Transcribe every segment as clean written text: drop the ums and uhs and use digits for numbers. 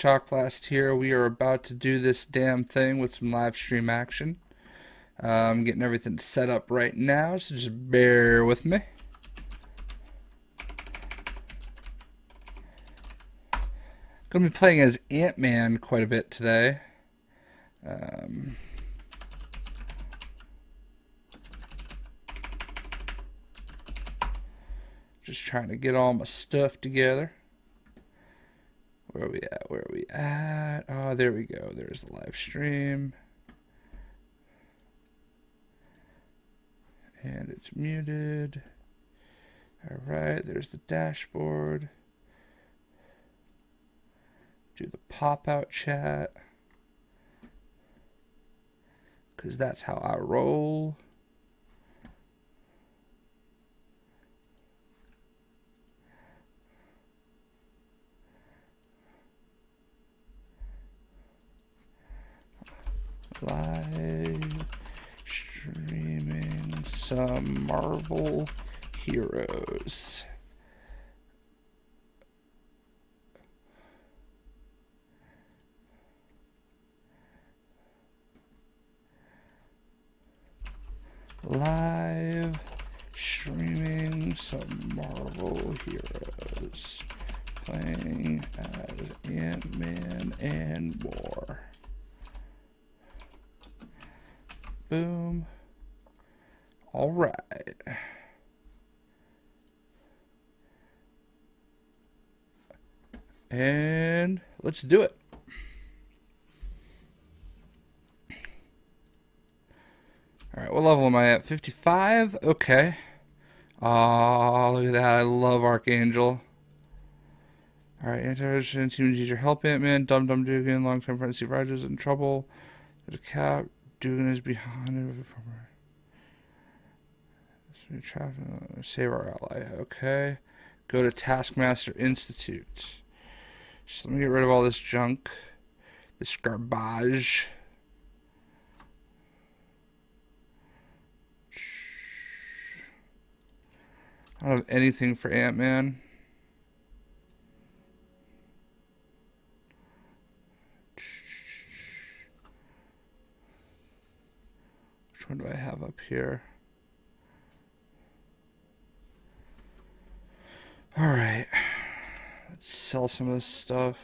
Shock Blast here. We are about to do this damn thing with some live stream action. I'm getting everything set up right now, so just bear with me. Gonna be playing as Ant-Man quite a bit today. Just trying to get all my stuff together. Where are we at? Where are we at? Oh, there we go. There's the live stream. And it's muted. Alright, there's the dashboard. Do the pop-out chat. Because that's how I roll. Live streaming some Marvel heroes. Live streaming some Marvel heroes. Playing as Ant-Man and more. Boom. All right. And let's do it. All right, what level am I at? 55? Okay. Oh, look at that. I love Archangel. All right, anti-resistance team needs your help, Ant-Man. Dum-Dum Dugan, long-term friend Steve Rogers in trouble. The cap. Dugan is behind it. Save our ally. Okay. Go to Taskmaster Institute. So let me get rid of all this junk. This garbage. I don't have anything for Ant-Man. Which one do I have up here? Alright. Let's sell some of this stuff.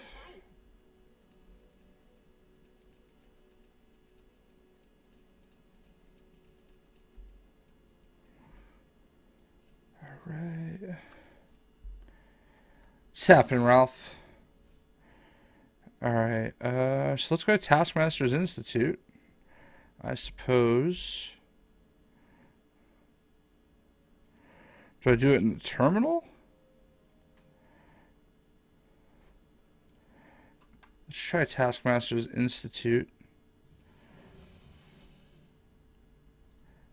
Alright. What's happening, Ralph? Alright. So let's go to Taskmaster's Institute. I suppose. Do I do it in the terminal? Let's try Taskmaster's Institute.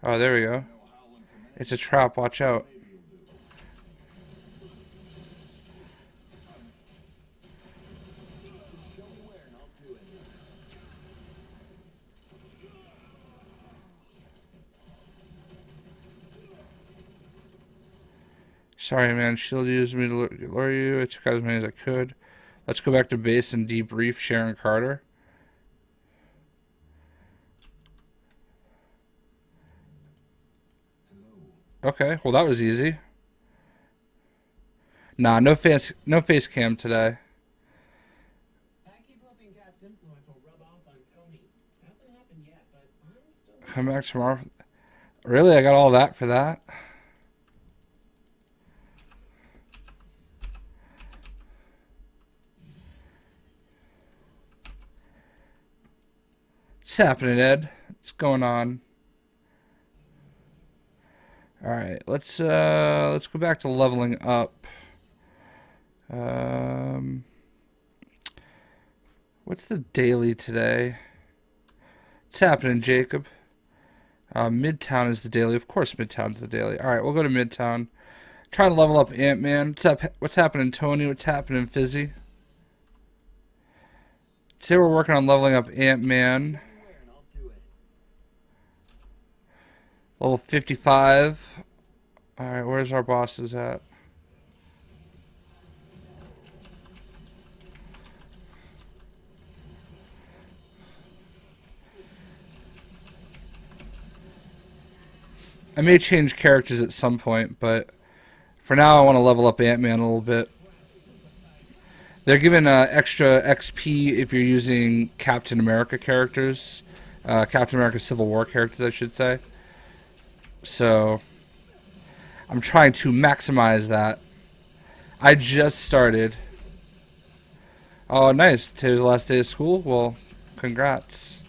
Oh, there we go. It's a trap, watch out. Sorry, man. Shield used me to lure you. I took out as many as I could. Let's go back to base and debrief Sharon Carter. Okay, well that was easy. Nah, no face cam today. Come back tomorrow. Really? I got all that for that? What's happening, Ed? What's going on? Alright, let's go back to leveling up. What's the daily today? What's happening, Jacob? Midtown is the daily. Of course Midtown's the daily. Alright, we'll go to Midtown. Trying to level up Ant-Man. What's happening, Tony? What's happening, Fizzy? Today we're working on leveling up Ant-Man. Level 55. Alright, where's our bosses at? I may change characters at some point, but for now I want to level up Ant-Man a little bit. They're giving extra XP if you're using Captain America characters. Captain America Civil War characters, I should say. So, I'm trying to maximize that. I just started. Oh, nice. Today's the last day of school? Well, congrats.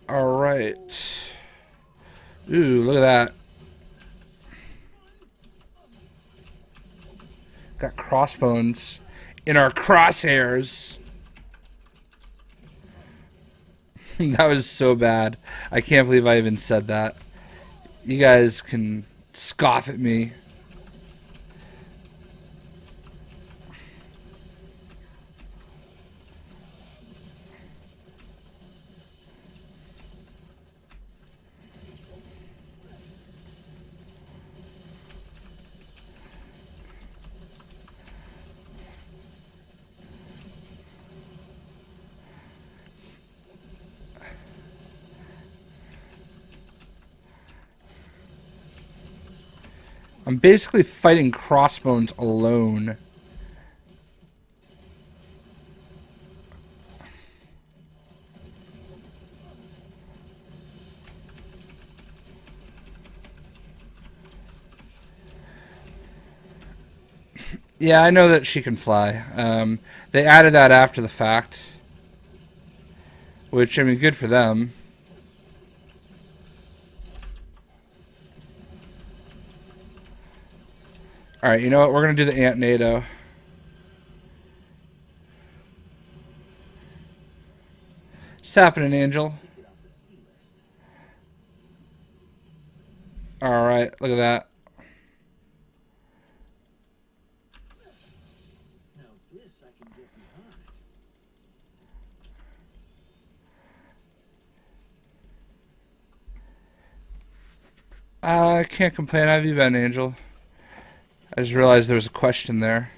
Alright. Ooh, look at that. Got crossbones in our crosshairs. That was so bad. I can't believe I even said that. You guys can scoff at me. I'm basically fighting crossbones alone. Yeah, I know that she can fly. They added that after the fact. Which, I mean, good for them. Alright, you know what? We're going to do the Ant-Nado. What's happening, Angel? Alright, look at that. I can't complain. How have you been, Angel? I just realized there was a question there.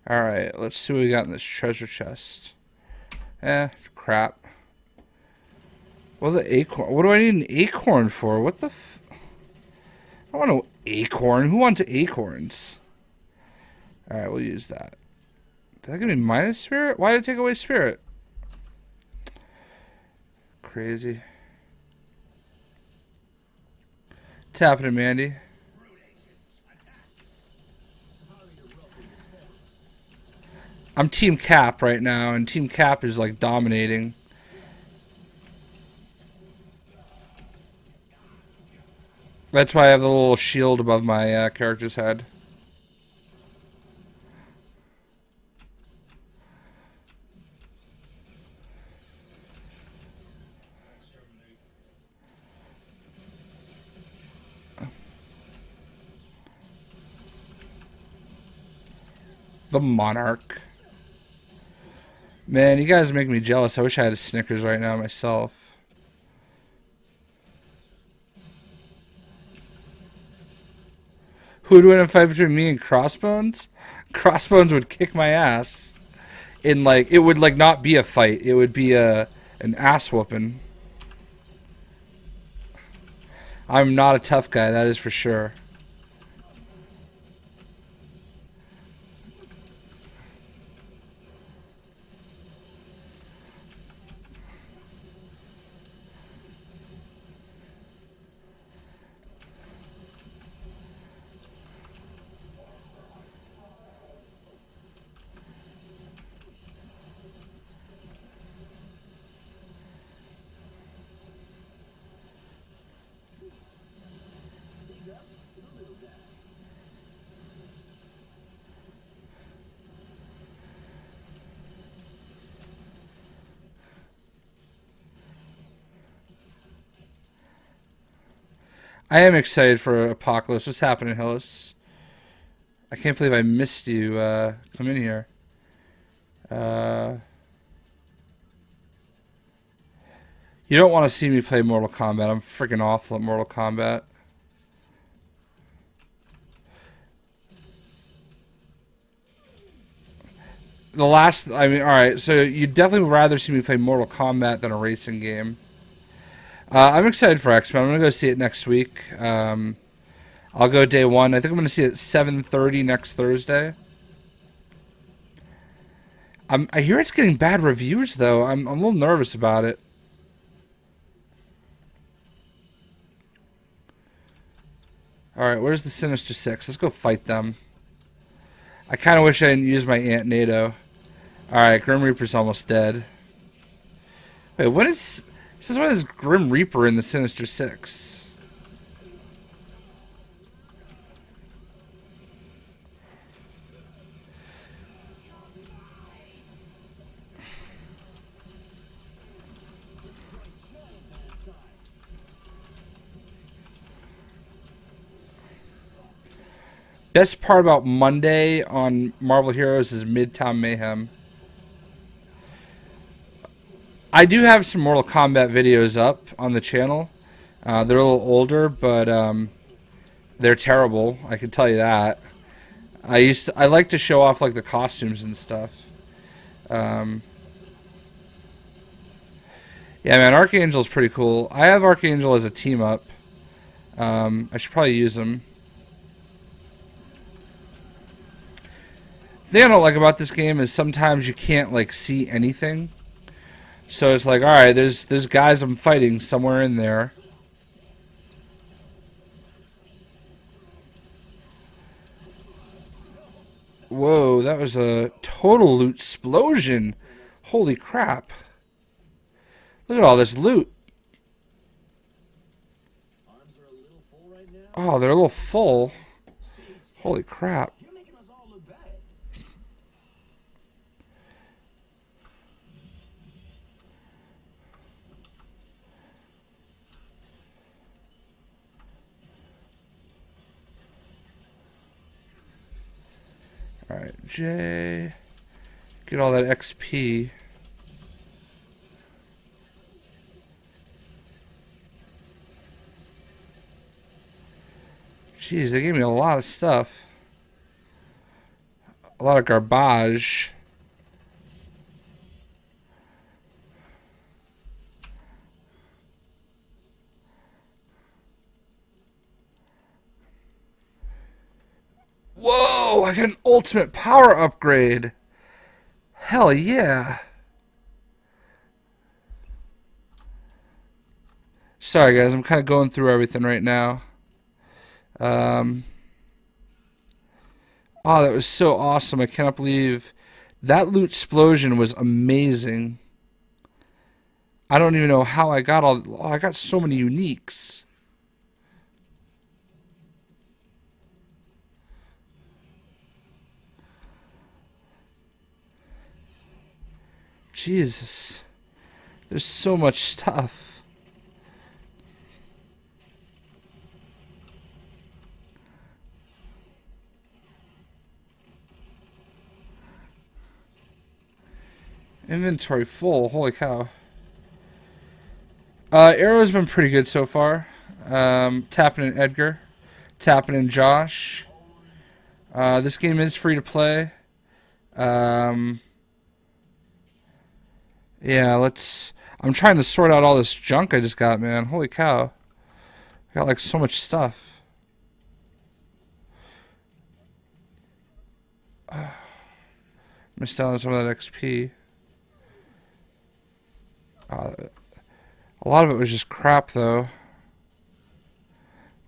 Alright, let's see what we got in this treasure chest. Crap. Well, the acorn. What do I need an acorn for? What the f... I don't want no acorn. Who wants acorns? Alright, we'll use that. Did that give me minus spirit? Why did it take away spirit? Crazy. What's happening, Mandy? I'm Team Cap right now, and Team Cap is like dominating. That's why I have the little shield above my character's head. The Monarch. Man, you guys make me jealous. I wish I had a Snickers right now myself. Who would win a fight between me and Crossbones? Crossbones would kick my ass. In like, it would like not be a fight. It would be an ass whooping. I'm not a tough guy, that is for sure. I am excited for Apocalypse. What's happening, Hillis? I can't believe I missed you come in here. You don't want to see me play Mortal Kombat. I'm freaking awful at Mortal Kombat. The last, I mean, all right. So you'd definitely rather see me play Mortal Kombat than a racing game. I'm excited for X-Men. I'm gonna go see it next week. I'll go day one. I think I'm gonna see it at 7:30 next Thursday. I hear it's getting bad reviews though. I'm a little nervous about it. All right, where's the Sinister Six? Let's go fight them. I kind of wish I didn't use my Aunt NATO. All right, Grim Reaper's almost dead. Wait, what is... This is what is Grim Reaper in the Sinister Six? Best part about Monday on Marvel Heroes is Midtown Mayhem. I do have some Mortal Kombat videos up on the channel. They're a little older, but they're terrible. I can tell you that. I like to show off like the costumes and stuff. Yeah, man, Archangel's pretty cool. I have Archangel as a team up. I should probably use him. The thing I don't like about this game is sometimes you can't like see anything. So it's like, all right, there's guys I'm fighting somewhere in there. Whoa, that was a total loot explosion. Holy crap. Look at all this loot. Oh, they're a little full. Holy crap. Alright, J. Get all that XP. Jeez, they gave me a lot of stuff. A lot of garbage. Whoa, I got an ultimate power upgrade. Hell yeah. Sorry guys, I'm kind of going through everything right now. Oh, that was so awesome. I cannot believe that loot explosion was amazing. I don't even know how I got all... Oh, I got so many uniques. Jesus. There's so much stuff. Inventory full. Holy cow. Arrow's been pretty good so far. Tapping in Edgar. Tapping in Josh. This game is free to play. Yeah, let's... I'm trying to sort out all this junk I just got, man. Holy cow. I got like so much stuff. Missed out on some of that XP. A lot of it was just crap, though.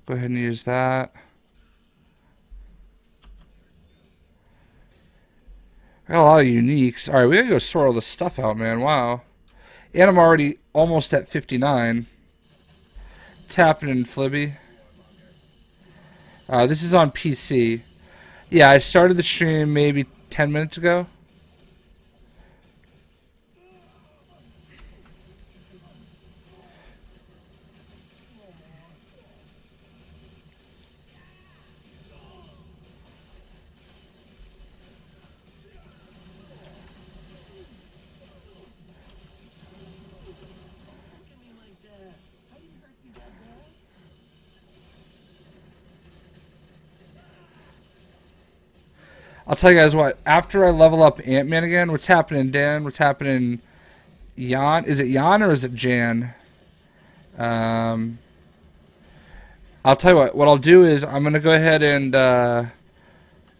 Go ahead and use that. I got a lot of uniques. Alright, we gotta go sort all this stuff out, man. Wow. And I'm already almost at 59. Tapping in Flibby. This is on PC. Yeah, I started the stream maybe 10 minutes ago. I'll tell you guys what. After I level up Ant-Man again, what's happening, Dan? What's happening, Jan? Is it Jan or is it Jan? I'll tell you what. What I'll do is I'm gonna go ahead and I'm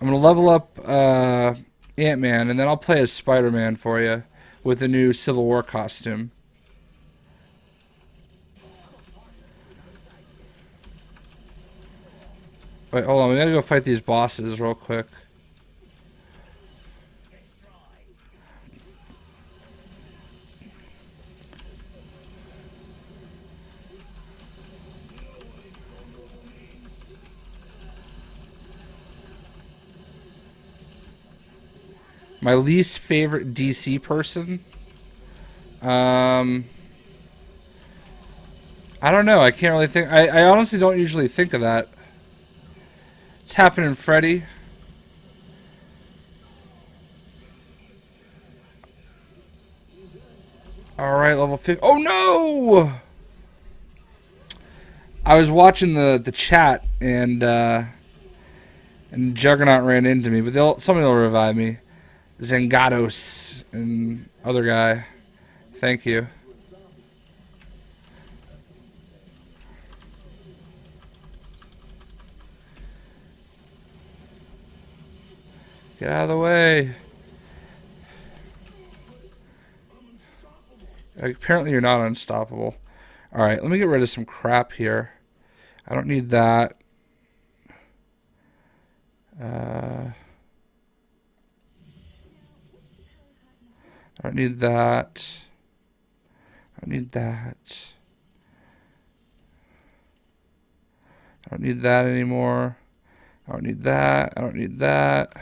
gonna level up Ant-Man, and then I'll play as Spider-Man for you with the new Civil War costume. Wait, hold on. We gotta go fight these bosses real quick. My least favorite DC person? I don't know. I can't really think. I honestly don't usually think of that. It's happening, Freddy. Alright, level 50. Oh no! I was watching the chat and Juggernaut ran into me, but somebody will revive me. Zengados and other guy. Thank you. Get out of the way. Apparently you're not unstoppable. Alright, let me get rid of some crap here. I don't need that. I don't need that. I don't need that. I don't need that anymore. I don't need that. I don't need that.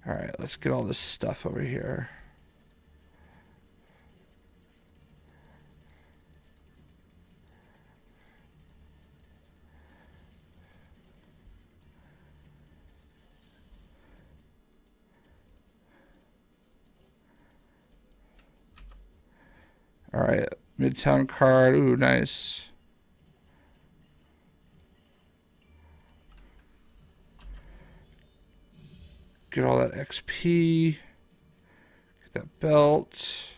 Alright, let's get all this stuff over here. Alright, Midtown card. Ooh, nice. Get all that XP. Get that belt.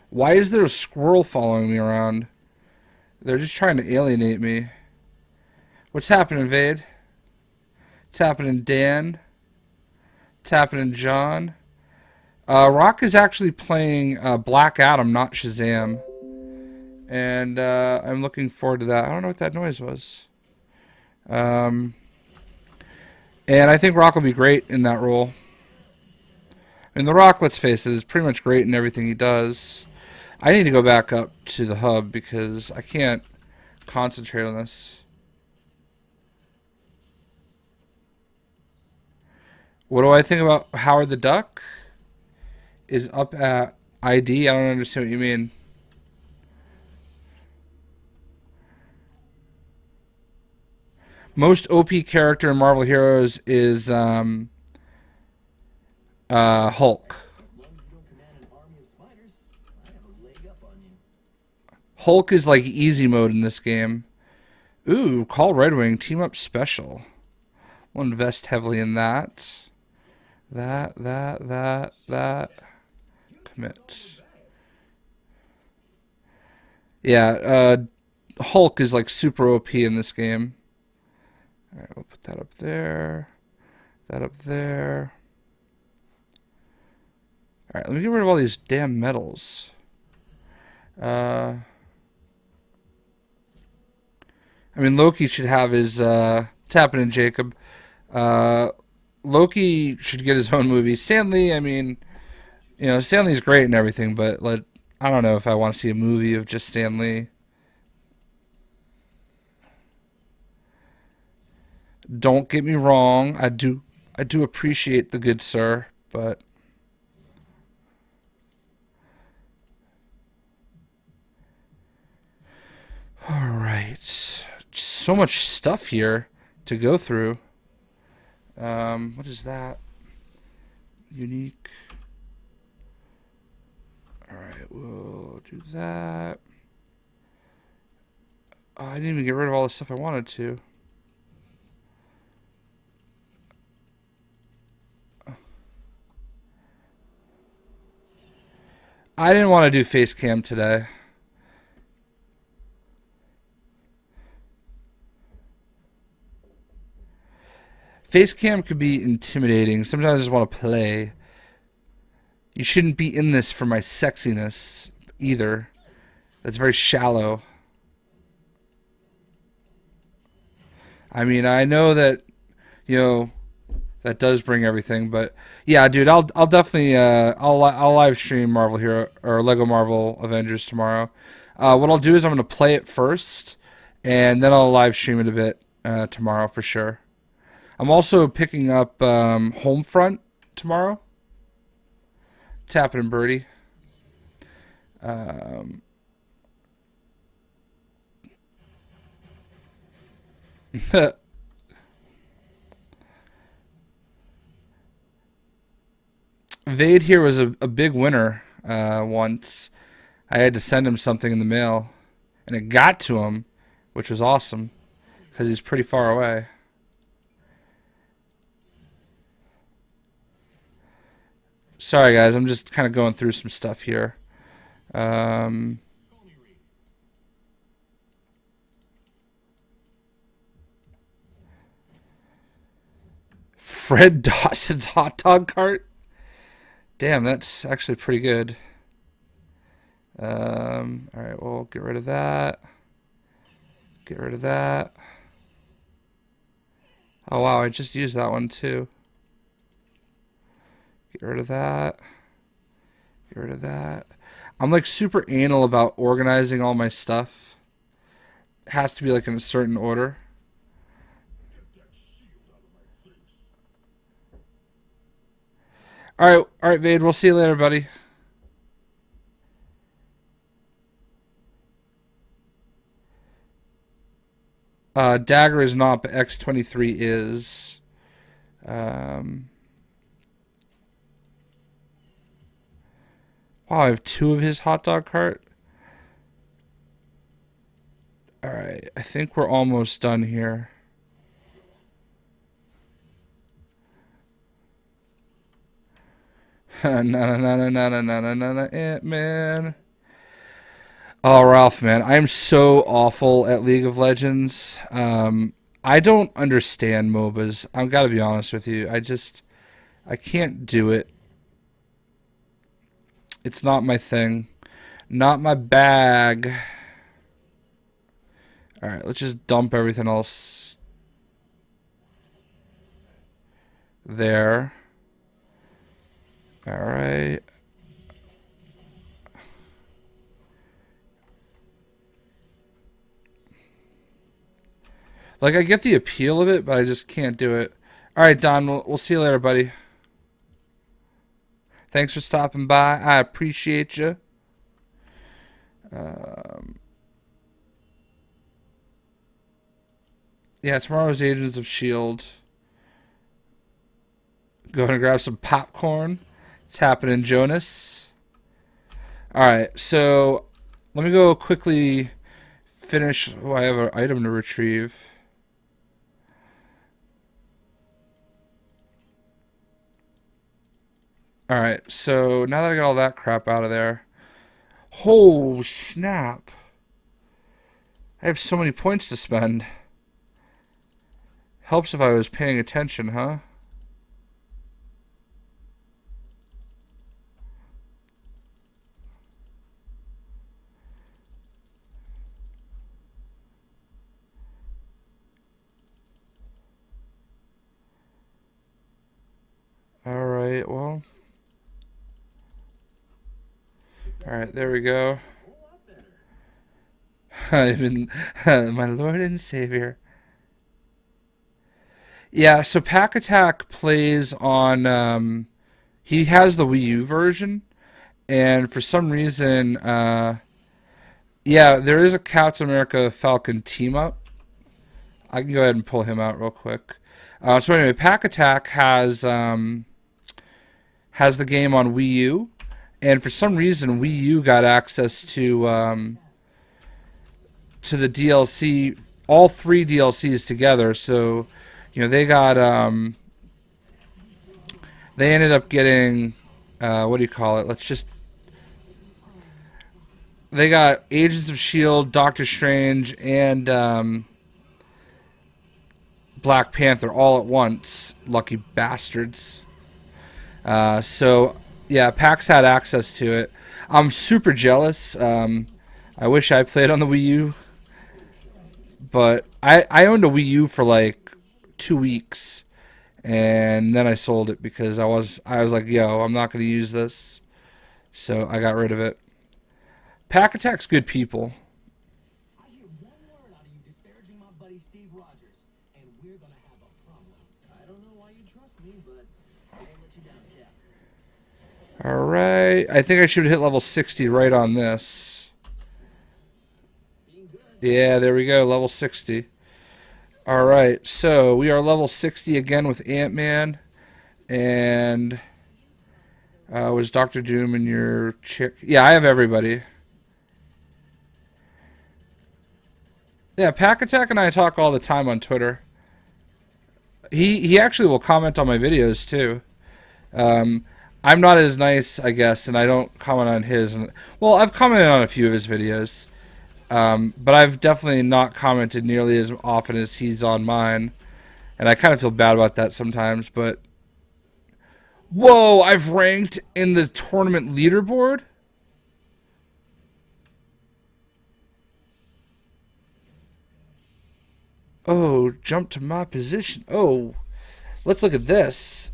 Why is there a squirrel following me around? They're just trying to alienate me. What's happening, Vade? What's happening, Dan? What's happening, John? Rock is actually playing Black Adam, not Shazam. And I'm looking forward to that. I don't know what that noise was. And I think Rock will be great in that role. I mean, The Rock, let's face it, is pretty much great in everything he does. I need to go back up to the hub because I can't concentrate on this. What do I think about Howard the Duck? Is up at ID? I don't understand what you mean. Most OP character in Marvel Heroes is Hulk. Hulk is like easy mode in this game. Ooh, Call Red Wing team up special. We'll invest heavily in that. That. Commit. Yeah, Hulk is like super OP in this game. Alright, we'll put that up there. That up there. Alright, let me get rid of all these damn medals. I mean, Loki should have his, what's happening, Jacob? Loki should get his own movie. Stan Lee, I mean, you know, Stan Lee's great and everything, but I don't know if I want to see a movie of just Stan Lee. Don't get me wrong, I do appreciate the good sir, but all right, so much stuff here to go through. What is that? Unique. All right, we'll do that. Oh, I didn't even get rid of all the stuff I wanted to. I didn't want to do face cam today. Face cam could be intimidating. Sometimes I just want to play. You shouldn't be in this for my sexiness either. That's very shallow. I mean, I know that, you know, that does bring everything, but yeah, dude, I'll definitely I'll live stream Marvel Hero or Lego Marvel Avengers tomorrow. What I'll do is I'm gonna play it first, and then I'll live stream it a bit tomorrow for sure. I'm also picking up Homefront tomorrow. Tapping and Birdie. Um, Vade here was a big winner once. I had to send him something in the mail, and it got to him, which was awesome because he's pretty far away. Sorry, guys, I'm just kind of going through some stuff here. Um, Fred Dawson's hot dog cart. Damn, that's actually pretty good. All right, we'll get rid of that. Get rid of that. Oh, wow, I just used that one, too. Get rid of that. Get rid of that. I'm, like, super anal about organizing all my stuff. It has to be, like, in a certain order. All right, Vade, we'll see you later, buddy. Dagger is not, but X23 is. Wow, I have 2 of his hot dog cart. Alright, I think we're almost done here. Ant-Man. Oh, Ralph, man, I'm so awful at League of Legends. I don't understand MOBAs. I've got to be honest with you. I can't do it. It's not my thing. Not my bag. Alright, let's just dump everything else there. Alright. Like, I get the appeal of it, but I just can't do it. Alright, Don, we'll see you later, buddy. Thanks for stopping by. I appreciate you. Yeah, tomorrow's Agents of S.H.I.E.L.D. Going to grab some popcorn. It's happening, Jonas. Alright, so let me go quickly finish. Oh, I have an item to retrieve. Alright, so now that I got all that crap out of there. Oh, snap. I have so many points to spend. Helps if I was paying attention, huh? Alright, well. Alright, there we go. I've been my Lord and Savior. Yeah, so Pack Attack plays on he has the Wii U version, and for some reason yeah, there is a Captain America Falcon team up. I can go ahead and pull him out real quick. So anyway, Pack Attack has the game on Wii U, and for some reason Wii U got access to to the DLC, all 3 DLCs together. So, they got they ended up getting what do you call it? They got Agents of Shield, Doctor Strange, and Black Panther all at once. Lucky bastards. So yeah, PAX had access to it. I'm super jealous. I wish I played on the Wii U, but I owned a Wii U for like 2 weeks, and then I sold it because I was like, yo, I'm not gonna use this, so I got rid of it. Pack Attack's good people. I hear one word out of you disparaging my buddy Steve Rogers, and we're gonna have a problem. I don't know why you trust me, but I won't let you down, Cap. Alright, I think I should hit level 60 right on this. Yeah, there we go, level 60. Alright, so we are level 60 again with Ant-Man. And was Dr. Doom and your chick? Yeah, I have everybody. Yeah, Pack Attack and I talk all the time on Twitter. He actually will comment on my videos too. I'm not as nice, I guess, and I don't comment on his. Well, I've commented on a few of his videos, but I've definitely not commented nearly as often as he's on mine, and I kind of feel bad about that sometimes. But whoa, I've ranked in the tournament leaderboard. Oh, jump to my position. Oh, let's look at this.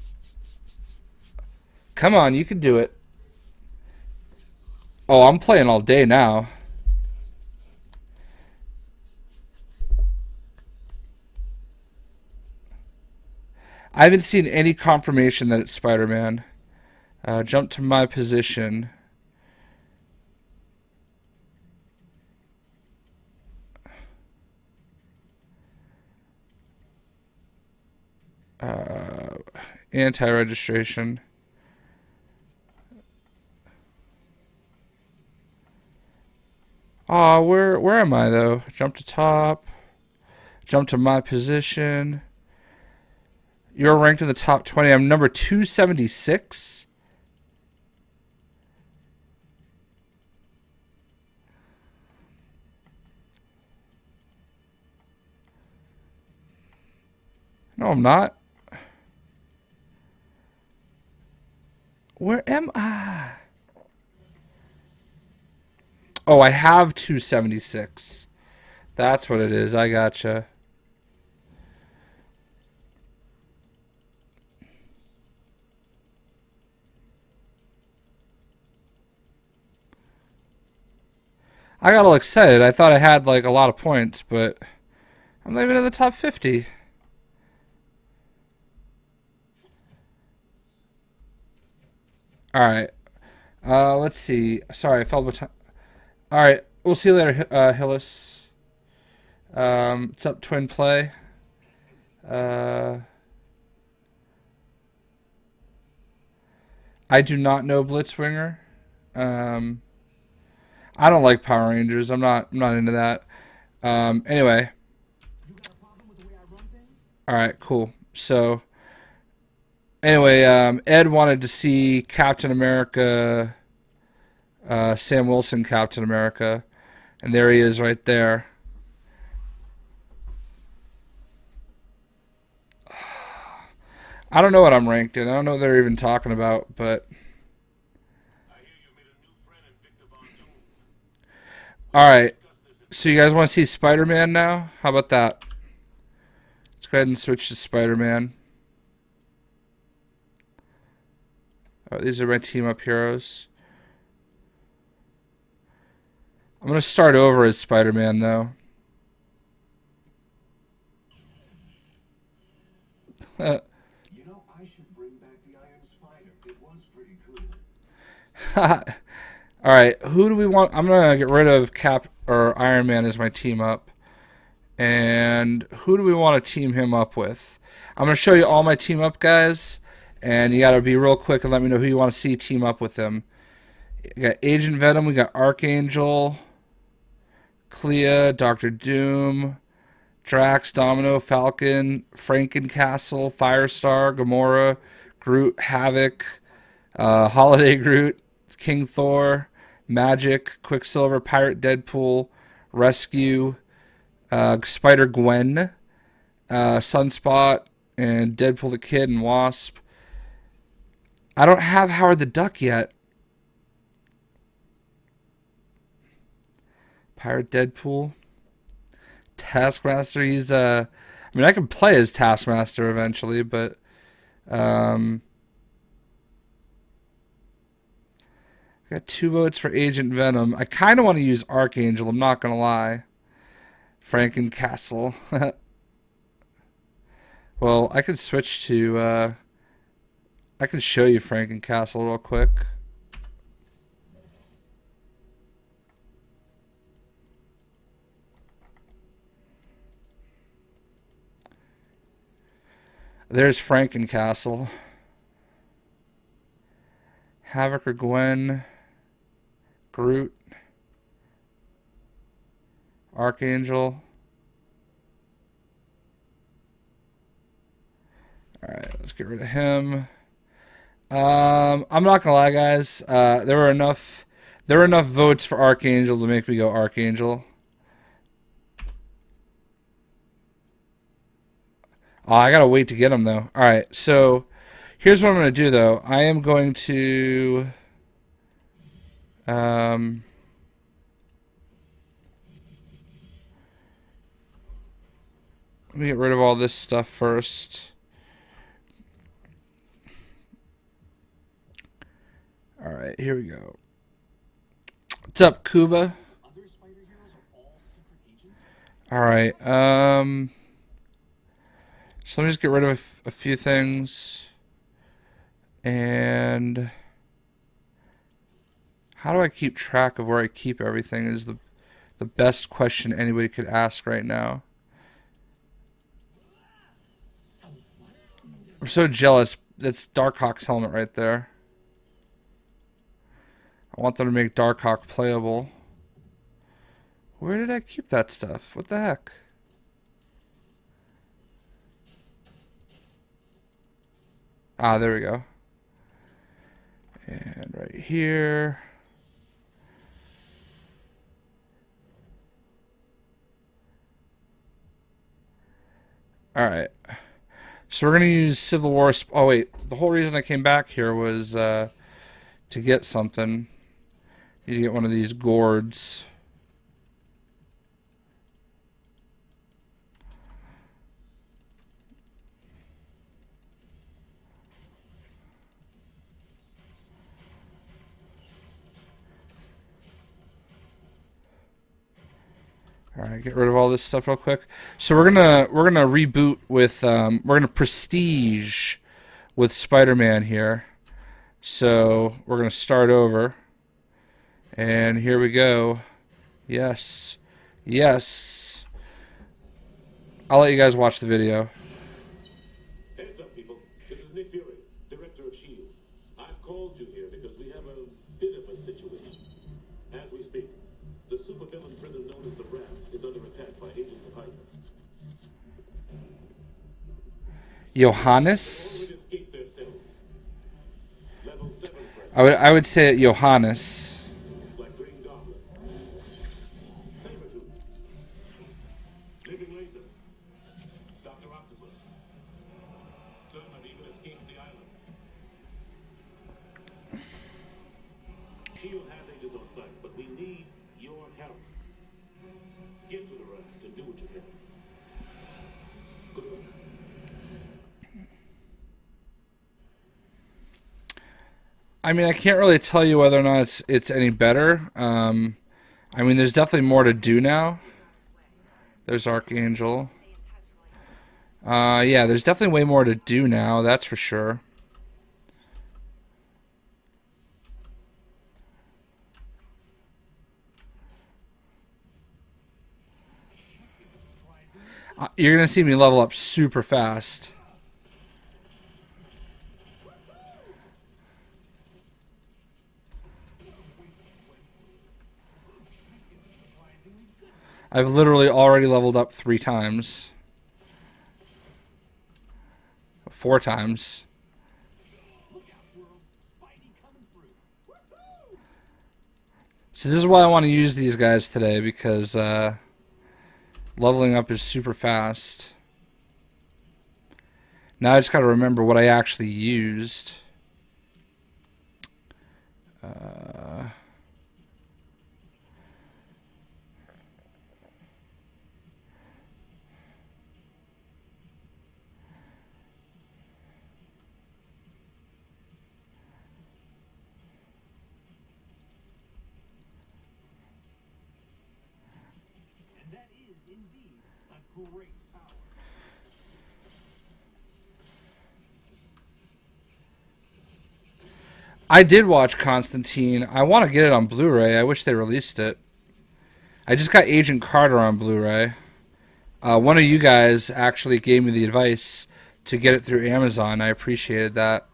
Come on, you can do it. Oh, I'm playing all day now. I haven't seen any confirmation that it's Spider-Man. Jump to my position. Anti-registration. Where am I though? Jump to top. Jump to my position. You're ranked in the top 20. I'm number 276. No, I'm not. Where am I? Oh, I have 276. That's what it is. I gotcha. I got all excited. I thought I had like a lot of points, but I'm not even in the top 50. All right. Let's see. Sorry, I fell behind. All right. We'll see you later, Hillis. It's up twin play. I do not know Blitzwinger. I don't like Power Rangers. I'm not into that. Anyway. All right, cool. So anyway, Ed wanted to see Captain America, Sam Wilson Captain America, and there he is right there. I don't know what I'm ranked in. I don't know what they're even talking about, but alright. So you guys want to see Spider-Man now? How about that? Let's go ahead and switch to Spider-Man. Oh, these are my team-up heroes. I'm going to start over as Spider-Man, though. You know, I should bring back the Iron Spider. It was pretty cool. Alright, who do we want? I'm going to get rid of Cap or Iron Man as my team-up. And who do we want to team him up with? I'm going to show you all my team-up guys. And you got to be real quick and let me know who you want to see team up with him. We got Agent Venom. We got Archangel. Clea, Doctor Doom, Drax, Domino, Falcon, Frankencastle, Firestar, Gamora, Groot, Havoc, Holiday Groot, King Thor, Magic, Quicksilver, Pirate Deadpool, Rescue, Spider Gwen, Sunspot, and Deadpool the Kid and Wasp. I don't have Howard the Duck yet. Pirate Deadpool. Taskmaster, he's I mean I can play as Taskmaster eventually, but I got 2 votes for Agent Venom. I kind of want to use Archangel, I'm not gonna lie. Frankencastle. Well, I can switch to I can show you Frankencastle real quick. There's Frankencastle. Havoc or Gwen. Groot. Archangel. Alright, let's get rid of him. I'm not gonna lie, guys. There were enough votes for Archangel to make me go Archangel. Oh, I gotta wait to get him though. Alright, so here's what I'm gonna do though. I am going to let me get rid of all this stuff first. Alright, here we go. What's up, Kuba? Alright, so let me just get rid of a few things. And how do I keep track of where I keep everything is the best question anybody could ask right now. I'm so jealous. That's Darkhawk's helmet right there. I want them to make Darkhawk playable. Where did I keep that stuff? What the heck? Ah, there we go. And right here. Alright. So we're going to use Civil War... Oh, wait. The whole reason I came back here was to get something. Need to get one of these gourds. Alright, get rid of all this stuff real quick. So we're gonna reboot with we're gonna prestige with Spider-Man here. So we're gonna start over. And here we go. Yes. Yes. I'll let you guys watch the video. Heads up, people. This is Nick Fury, Director of S.H.I.E.L.D. I've called you here because we have a bit of a situation. As we speak, the supervillain prison known as the Raft is under attack by agents of Hydra. Johannes? Already escaped their cells. Level 7 press. I would say it Johannes. Like Green Goblin. Sabretooth. Living Laser. Dr. Octopus. Some have even escaped the island. S.H.I.E.L.D. has agents on site, but we need your help. Get to the raft and do what you can. Good luck. I mean, I can't really tell you whether or not it's any better. I mean, there's definitely more to do now. There's Archangel. Yeah, there's definitely way more to do now, that's for sure. You're going to see me level up super fast. I've literally already leveled up 3 times. 4 times. Look out, world. Spidey coming through. Woohoo! So this is why I want to use these guys today, because leveling up is super fast. Now I just got to remember what I actually used. And that is indeed a great power. I did watch Constantine. I want to get it on Blu-ray. I wish they released it. I just got Agent Carter on Blu-ray. One of you guys actually gave me the advice to get it through Amazon. I appreciated that.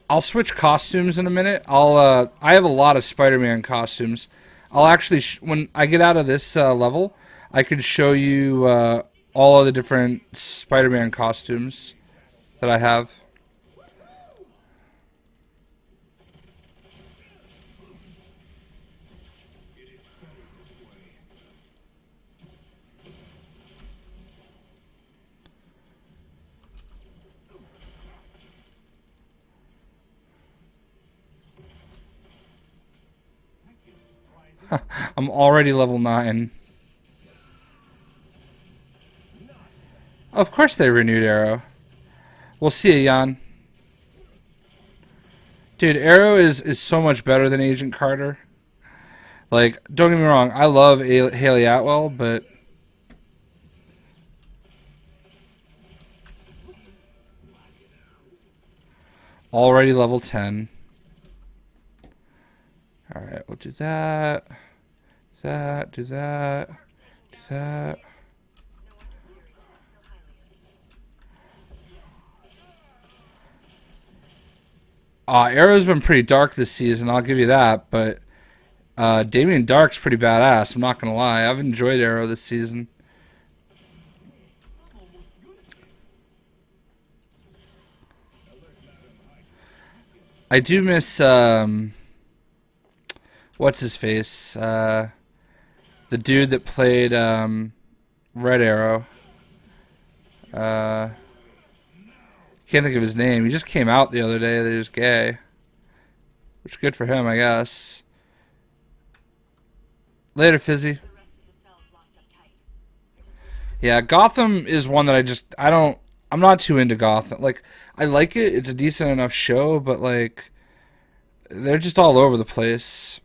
I'll switch costumes in a minute. I have a lot of Spider-Man costumes. I'll actually when I get out of this level, I could show you all of the different Spider-Man costumes that I have. I'm already level 9. Of course they renewed Arrow. We'll see you, Jan. Dude, Arrow is so much better than Agent Carter. Like, don't get me wrong, I love Haley Atwell, but already level 10. Alright, we'll do that. Do that, do that, do that. Arrow's been pretty dark this season, I'll give you that, but Damien Dark's pretty badass, I'm not gonna lie. I've enjoyed Arrow this season. I do miss what's his face? The dude that played Red Arrow. Can't think of his name. He just came out the other day that he was gay. Which is good for him, I guess. Later, Fizzy. Yeah, Gotham is one that I'm not too into Gotham. Like, I like it. It's a decent enough show, but like they're just all over the place.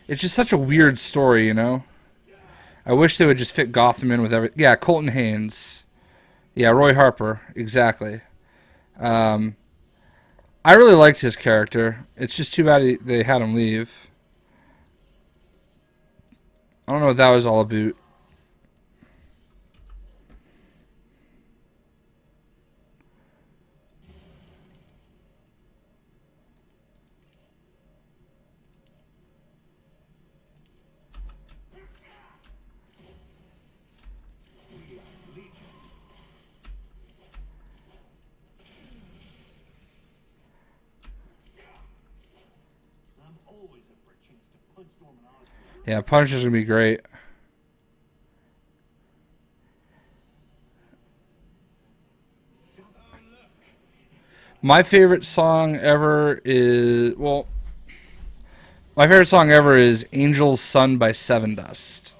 It's just such a weird story, you know? I wish they would just fit Gotham in with everything. Yeah, Colton Haynes. Yeah, Roy Harper. Exactly. I really liked his character. It's just too bad they had him leave. I don't know what that was all about. Yeah, Punisher's gonna be great. My favorite song ever is Angel's Son by Seven Dust.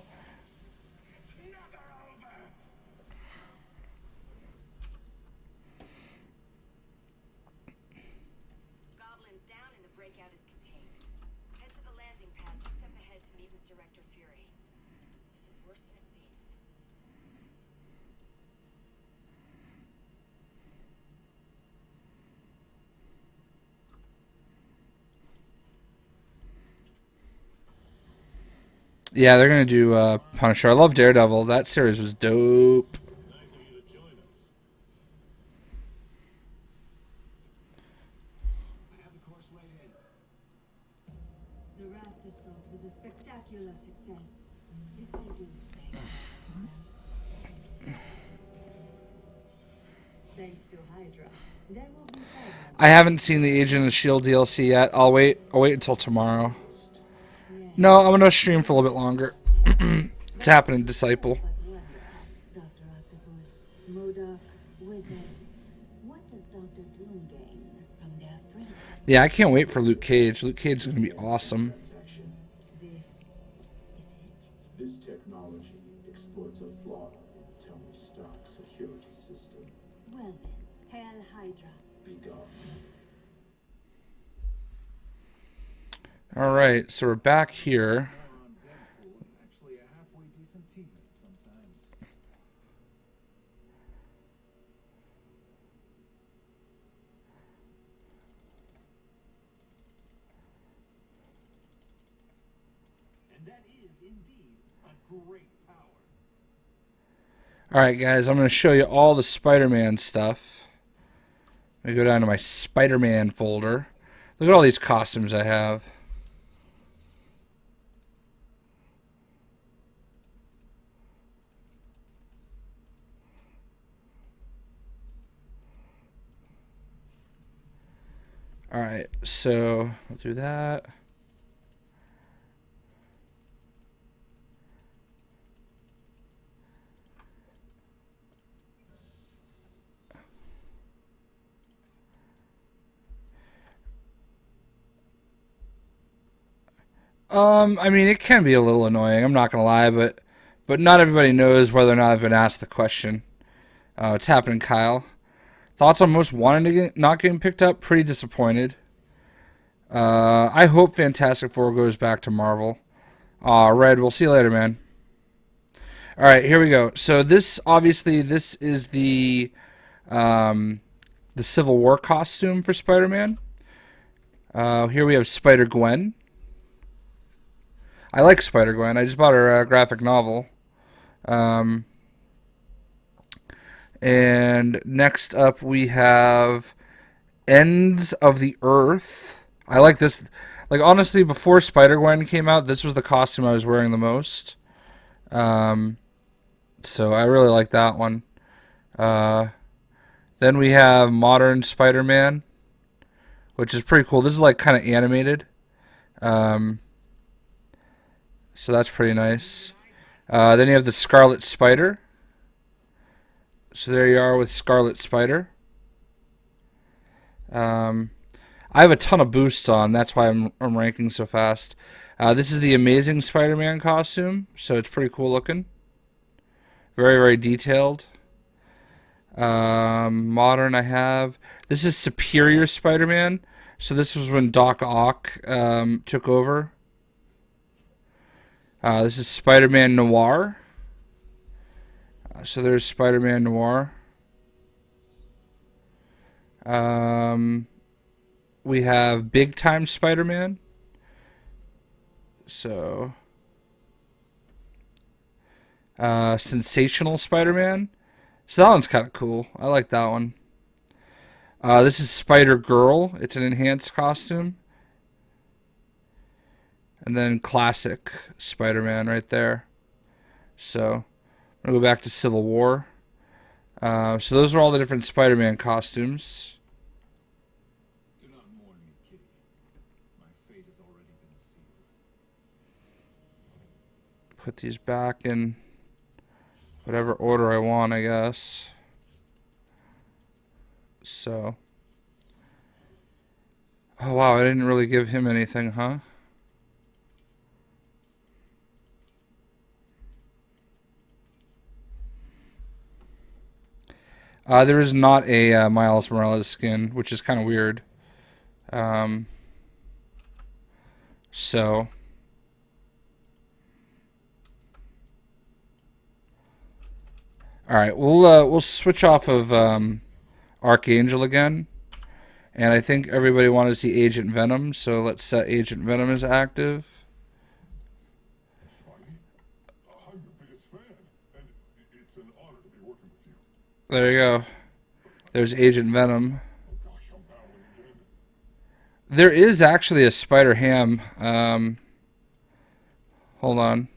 Goblins down and the breakout is contained. Head to the landing pad just up ahead to meet with Director Fury. This is worse than it seems. Yeah, they're gonna do Punisher. I love Daredevil. That series was dope. Nice of you to join us. I have the course laid in. The raft assault was a spectacular success, if I do say so myself. Thanks to Hydra, there will be problems. I haven't seen the Agent of Shield DLC yet. I'll wait until tomorrow. Yes. No, I'm gonna stream for a little bit longer. It's happening, Disciple. But wonder, Dr. Octopus, MODOK, Wizard, what does Dr. Doom gain from their freedom? Yeah, I can't wait for Luke Cage. Luke Cage is gonna be awesome. Transaction. This is it. This technology exploits a flaw in Tony Stark's security system. Well then, Hail Hydra. Be gone. All right, so we're back here. Moron Deadpool is actually a halfway decent teammate sometimes. And that is indeed a great power. All right, guys, I'm gonna show you all the Spider-Man stuff. Let me go down to my Spider-Man folder. Look at all these costumes I have. All right, so we'll do that. I mean, it can be a little annoying. I'm not gonna lie, but not everybody knows whether or not I've been asked the question. What's happening, Kyle? Thoughts on Most Wanted not getting picked up? Pretty disappointed. I hope Fantastic Four goes back to Marvel. Red, we'll see you later, man. All right, here we go. So this, obviously, this is the Civil War costume for Spider-Man. Here we have Spider-Gwen. I like Spider-Gwen. I just bought her graphic novel. And next up we have Ends of the Earth. I like this. Like, honestly, before Spider-Gwen came out, this was the costume I was wearing the most. So I really like that one. Then we have Modern Spider-Man, which is pretty cool. This is like kind of animated. So that's pretty nice. Then you have the Scarlet Spider. So there you are with Scarlet Spider. I have a ton of boosts on. That's why I'm ranking so fast. This is the Amazing Spider-Man costume. So it's pretty cool looking. Very, very detailed. Modern I have. This is Superior Spider-Man. So this was when Doc Ock took over. This is Spider-Man Noir. So there's Spider-Man Noir. We have Big Time Spider-Man. So Sensational Spider-Man. So that one's kind of cool. I like that one. This is Spider-Girl. It's an enhanced costume. And then Classic Spider-Man right there. So I'm going to go back to Civil War. So those are all the different Spider-Man costumes. Do not mourn me, Kitty. My fate has already been sealed. Put these back in whatever order I want, I guess. So. Oh, wow, I didn't really give him anything, huh? There is not a Miles Morales skin, which is kind of weird. So. All right, we'll switch off of Archangel again, and I think everybody wanted to see Agent Venom, so let's set Agent Venom as active. That's why you It's an honor to be working with you. There you go. There's Agent Venom. Gosh, I'm battling again. There is actually a Spider-Ham. Hold on.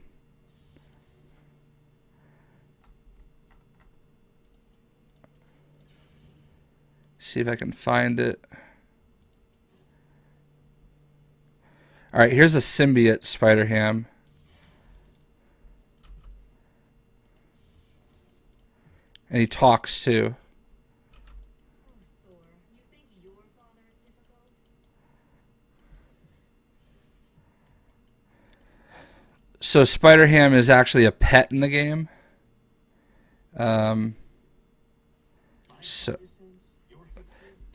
See if I can find it. Alright, here's a symbiote Spider-Ham. And he talks too. Thor, you think your father is difficult? So Spider-Ham is actually a pet in the game. So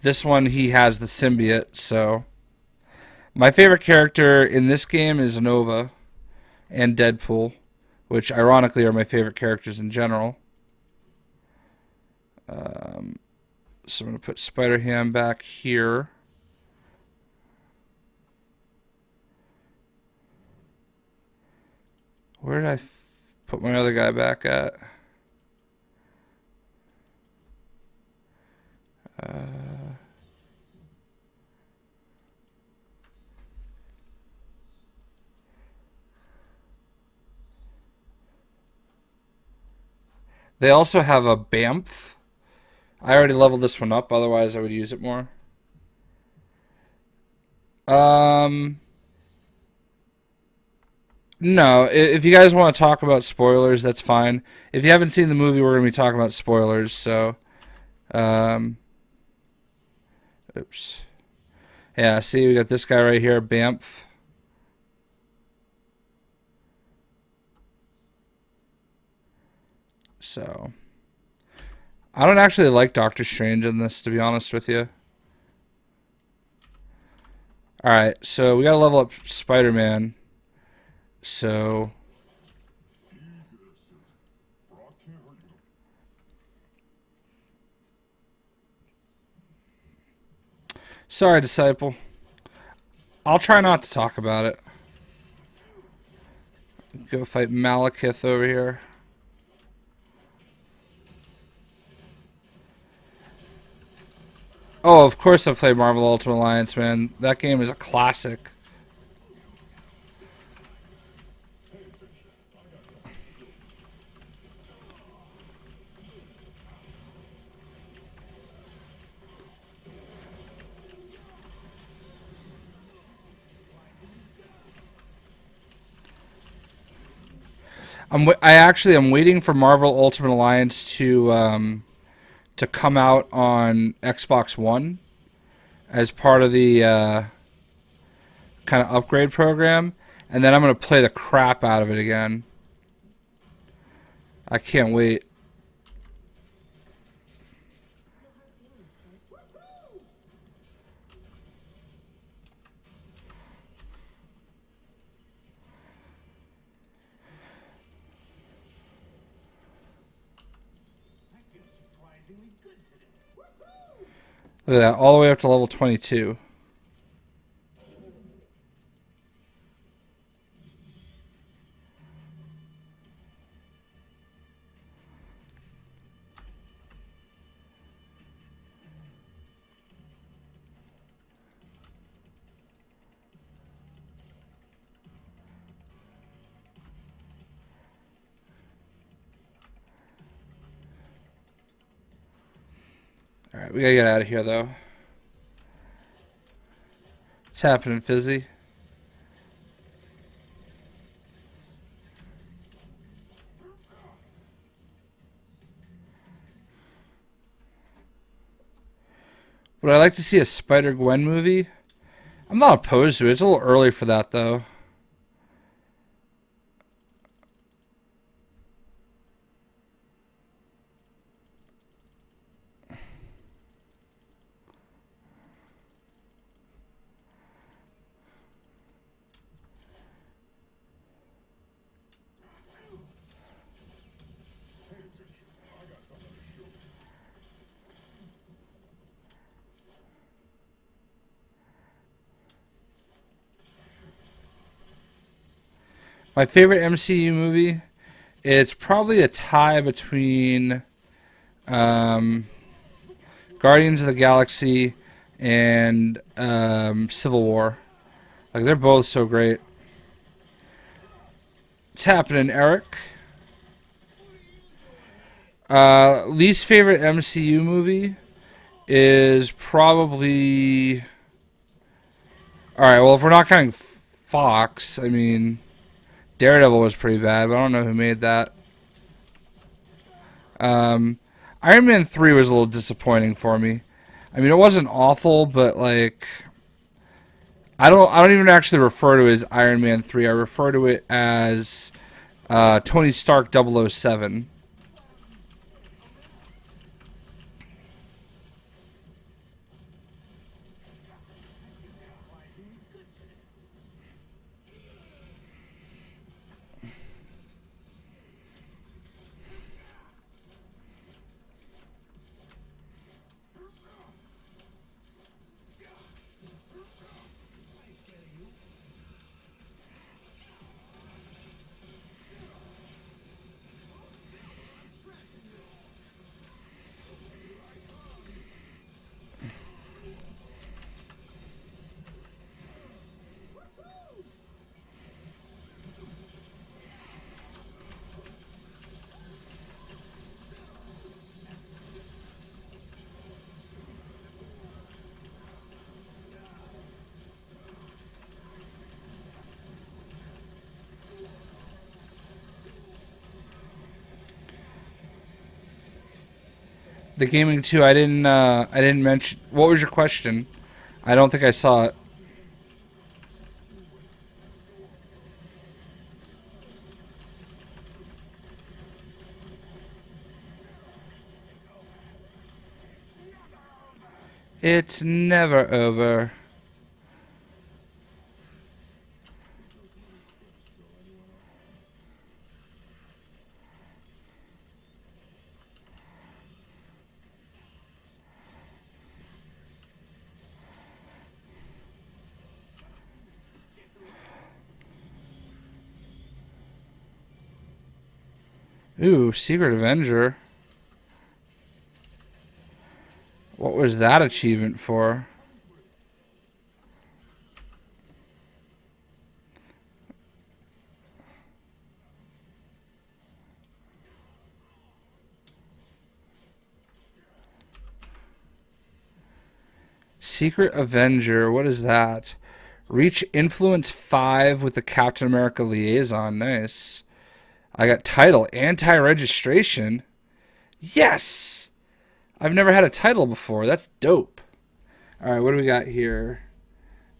this one, he has the symbiote. So my favorite character in this game is Nova and Deadpool, which ironically are my favorite characters in general. So I'm going to put Spider-Ham back here. Where did I put my other guy back at? They also have a BAMF. I already leveled this one up, otherwise I would use it more. No, if you guys want to talk about spoilers, that's fine. If you haven't seen the movie, we're going to be talking about spoilers, so... oops. Yeah, see, we got this guy right here, BAMF. So... I don't actually like Doctor Strange in this, to be honest with you. Alright, so we gotta level up Spider-Man. So... Brock can't hurt you. Sorry, Disciple. I'll try not to talk about it. Go fight Malekith over here. Oh, of course I've played Marvel Ultimate Alliance, man. That game is a classic. I'm waiting for Marvel Ultimate Alliance to come out on Xbox One as part of the kind of upgrade program, and then I'm gonna play the crap out of it again. I can't wait. I feel surprisingly good today. Woohoo! Look at that, all the way up to level 22. Alright, we gotta get out of here, though. What's happening, Fizzy? Would I like to see a Spider-Gwen movie? I'm not opposed to it. It's a little early for that, though. My favorite MCU movie It's probably a tie between Guardians of the Galaxy and Civil War. Like, they're both so great. What's happening, Eric? Least favorite MCU movie is probably... Alright, well, if we're not counting Fox, I mean... Daredevil was pretty bad, but I don't know who made that. Iron Man 3 was a little disappointing for me. I mean, it wasn't awful, but, like... I don't even actually refer to it as Iron Man 3. I refer to it as Tony Stark 007. The gaming too. I didn't mention. What was your question? I don't think I saw it. It's never over. Ooh, Secret Avenger. What was that achievement for? Secret Avenger, what is that? Reach Influence 5 with the Captain America liaison. Nice. I got title, anti-registration. Yes! I've never had a title before. That's dope. Alright, what do we got here?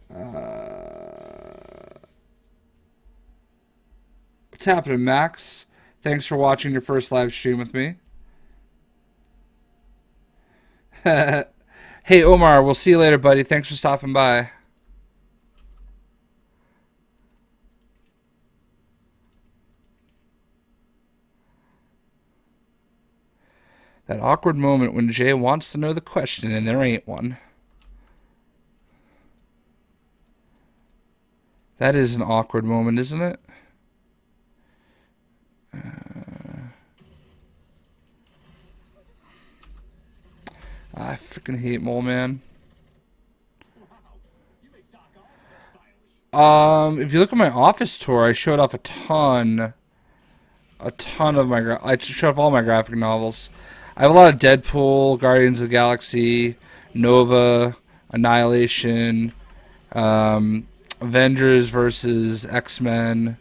What's happening, Max? Thanks for watching your first live stream with me. Hey, Omar, we'll see you later, buddy. Thanks for stopping by. That awkward moment when Jay wants to know the question and there ain't one. That is an awkward moment, isn't it? I freaking hate Mole Man. If you look at my office tour, I showed off a ton of my I showed off all my graphic novels. I have a lot of Deadpool, Guardians of the Galaxy, Nova, Annihilation, Avengers versus X-Men,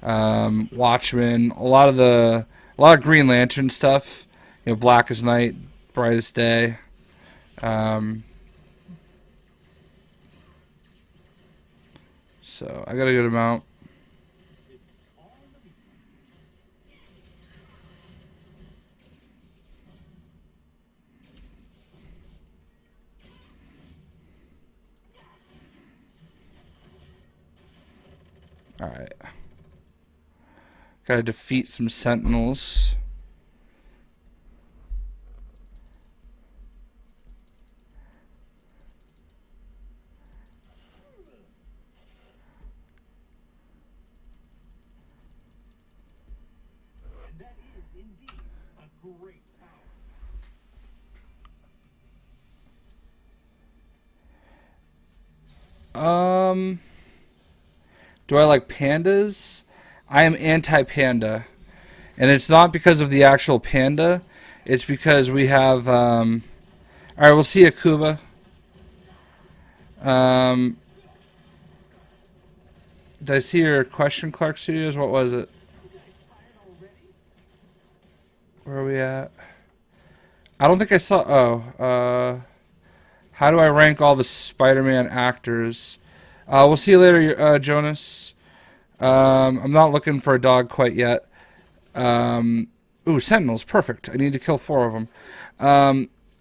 Watchmen, a lot of Green Lantern stuff. You know, Blackest Night, Brightest Day. So I got a good amount. Alright. Gotta defeat some sentinels. Um, do I like pandas? I am anti-panda. And it's not because of the actual panda. It's because we have, alright, we'll see you, Kuba. Did I see your question, Clark Studios? What was it? Where are we at? I don't think I saw, how do I rank all the Spider-Man actors? We'll see you later, Jonas. I'm not looking for a dog quite yet. Ooh, Sentinels, perfect. I need to kill 4 of them.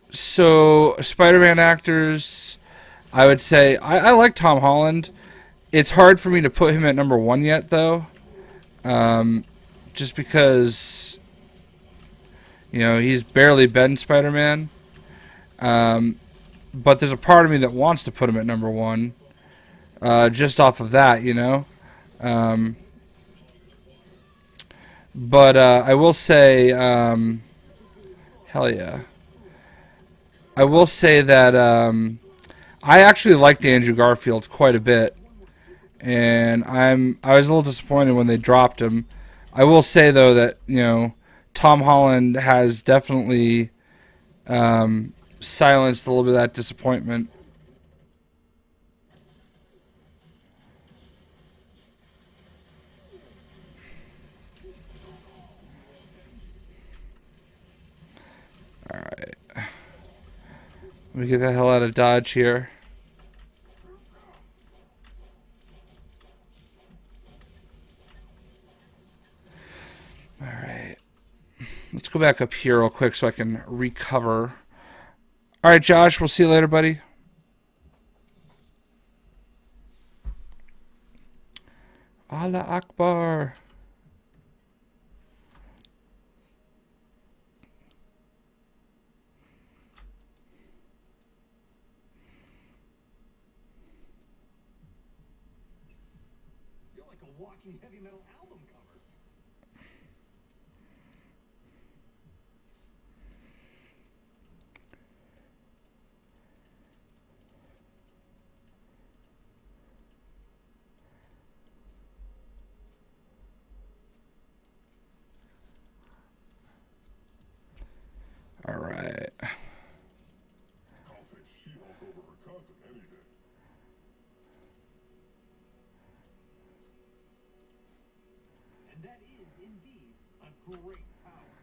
So, Spider-Man actors, I would say, I like Tom Holland. It's hard for me to put him at number 1 yet, though. Just because, you know, he's barely been Spider-Man. But there's a part of me that wants to put him at number 1. Just off of that, you know. But I will say, hell yeah. I will say that I actually liked Andrew Garfield quite a bit, and I was a little disappointed when they dropped him. I will say though that, you know, Tom Holland has definitely silenced a little bit of that disappointment. Alright. Let me get the hell out of Dodge here. Alright. Let's go back up here real quick so I can recover. Alright, Josh, we'll see you later, buddy. Allah Akbar. You're like a walking heavy metal album cover. Alright. I'll take She-Hulk over her cousin any day. And that is indeed a great power.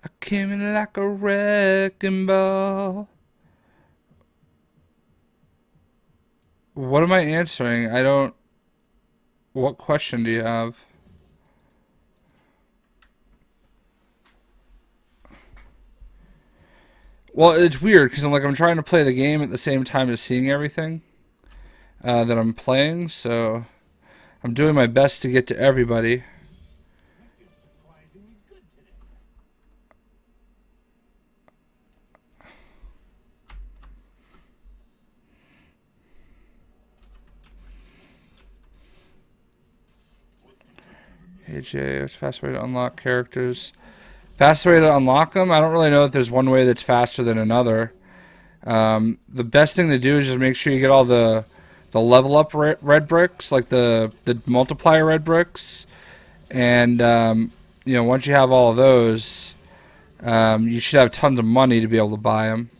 I came in like a wrecking ball. What am I answering? I don't... What question do you have? Well, it's weird because I'm trying to play the game at the same time as seeing everything that I'm playing, so I'm doing my best to get to everybody. You feel surprisingly good today. Hey Jay, what's the fast way to unlock characters? Fast way to unlock them? I don't really know if there's one way that's faster than another. The best thing to do is just make sure you get all the level up red bricks, like the multiplier red bricks, and you know, once you have all of those, you should have tons of money to be able to buy them.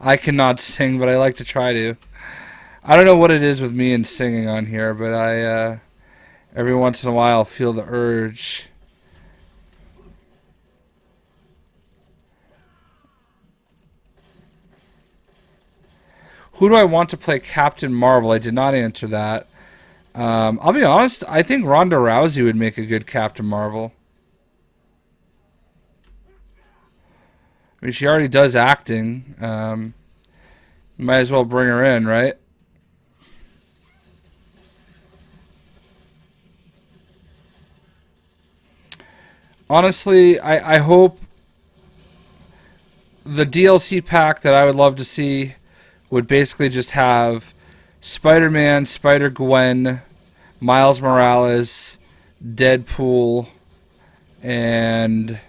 I cannot sing, but I like to try to. I don't know what it is with me and singing on here, but I every once in a while feel the urge. Who do I want to play Captain Marvel? I did not answer that. I'll be honest, I think Ronda Rousey would make a good Captain Marvel. I mean, she already does acting. Might as well bring her in, right? Honestly, I hope the DLC pack that I would love to see would basically just have Spider-Man, Spider-Gwen, Miles Morales, Deadpool, and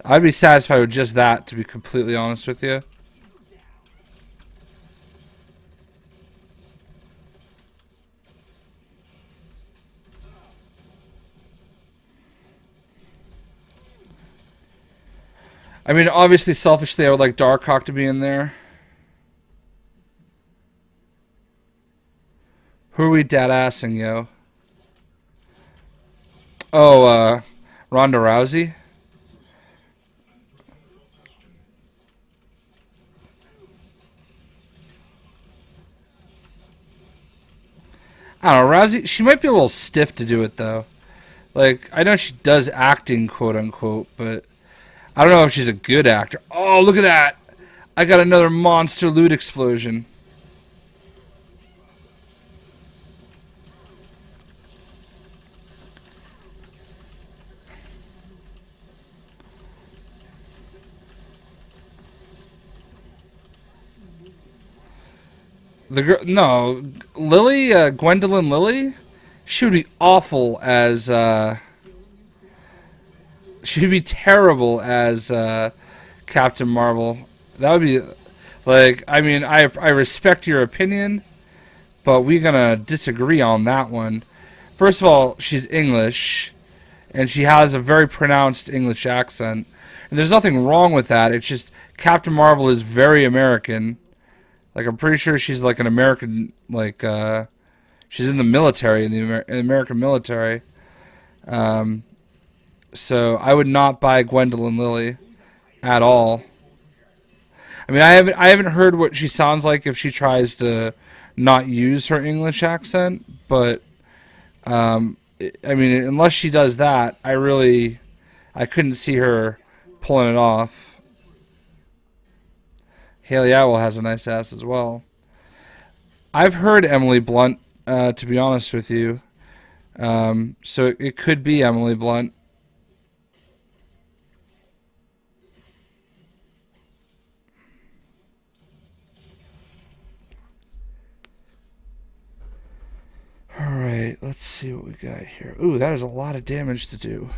I'd be satisfied with just that, to be completely honest with you. I mean, obviously, selfishly, I would like Darkhawk to be in there. Who are we dead-assing, yo? Oh, Ronda Rousey? I don't know, Rousey, she might be a little stiff to do it, though. Like, I know she does acting, quote-unquote, but I don't know if she's a good actor. Oh, look at that! I got another monster loot explosion. The girl, no, Lily, Gwendolyn Lily, she would be awful as, she'd be terrible as, Captain Marvel. That would be, like, I mean, I respect your opinion, but we're gonna disagree on that one. First of all, she's English, and she has a very pronounced English accent, and there's nothing wrong with that. It's just Captain Marvel is very American. Like, I'm pretty sure she's like an American, like, she's in the military, in the American military. So I would not buy Gwendolyn Lily at all. I mean, I haven't heard what she sounds like if she tries to not use her English accent, but I mean, unless she does that, I couldn't see her pulling it off. Haley Atwell has a nice ass as well. I've heard Emily Blunt, to be honest with you. So it could be Emily Blunt. Alright, let's see what we got here. Ooh, that is a lot of damage to do.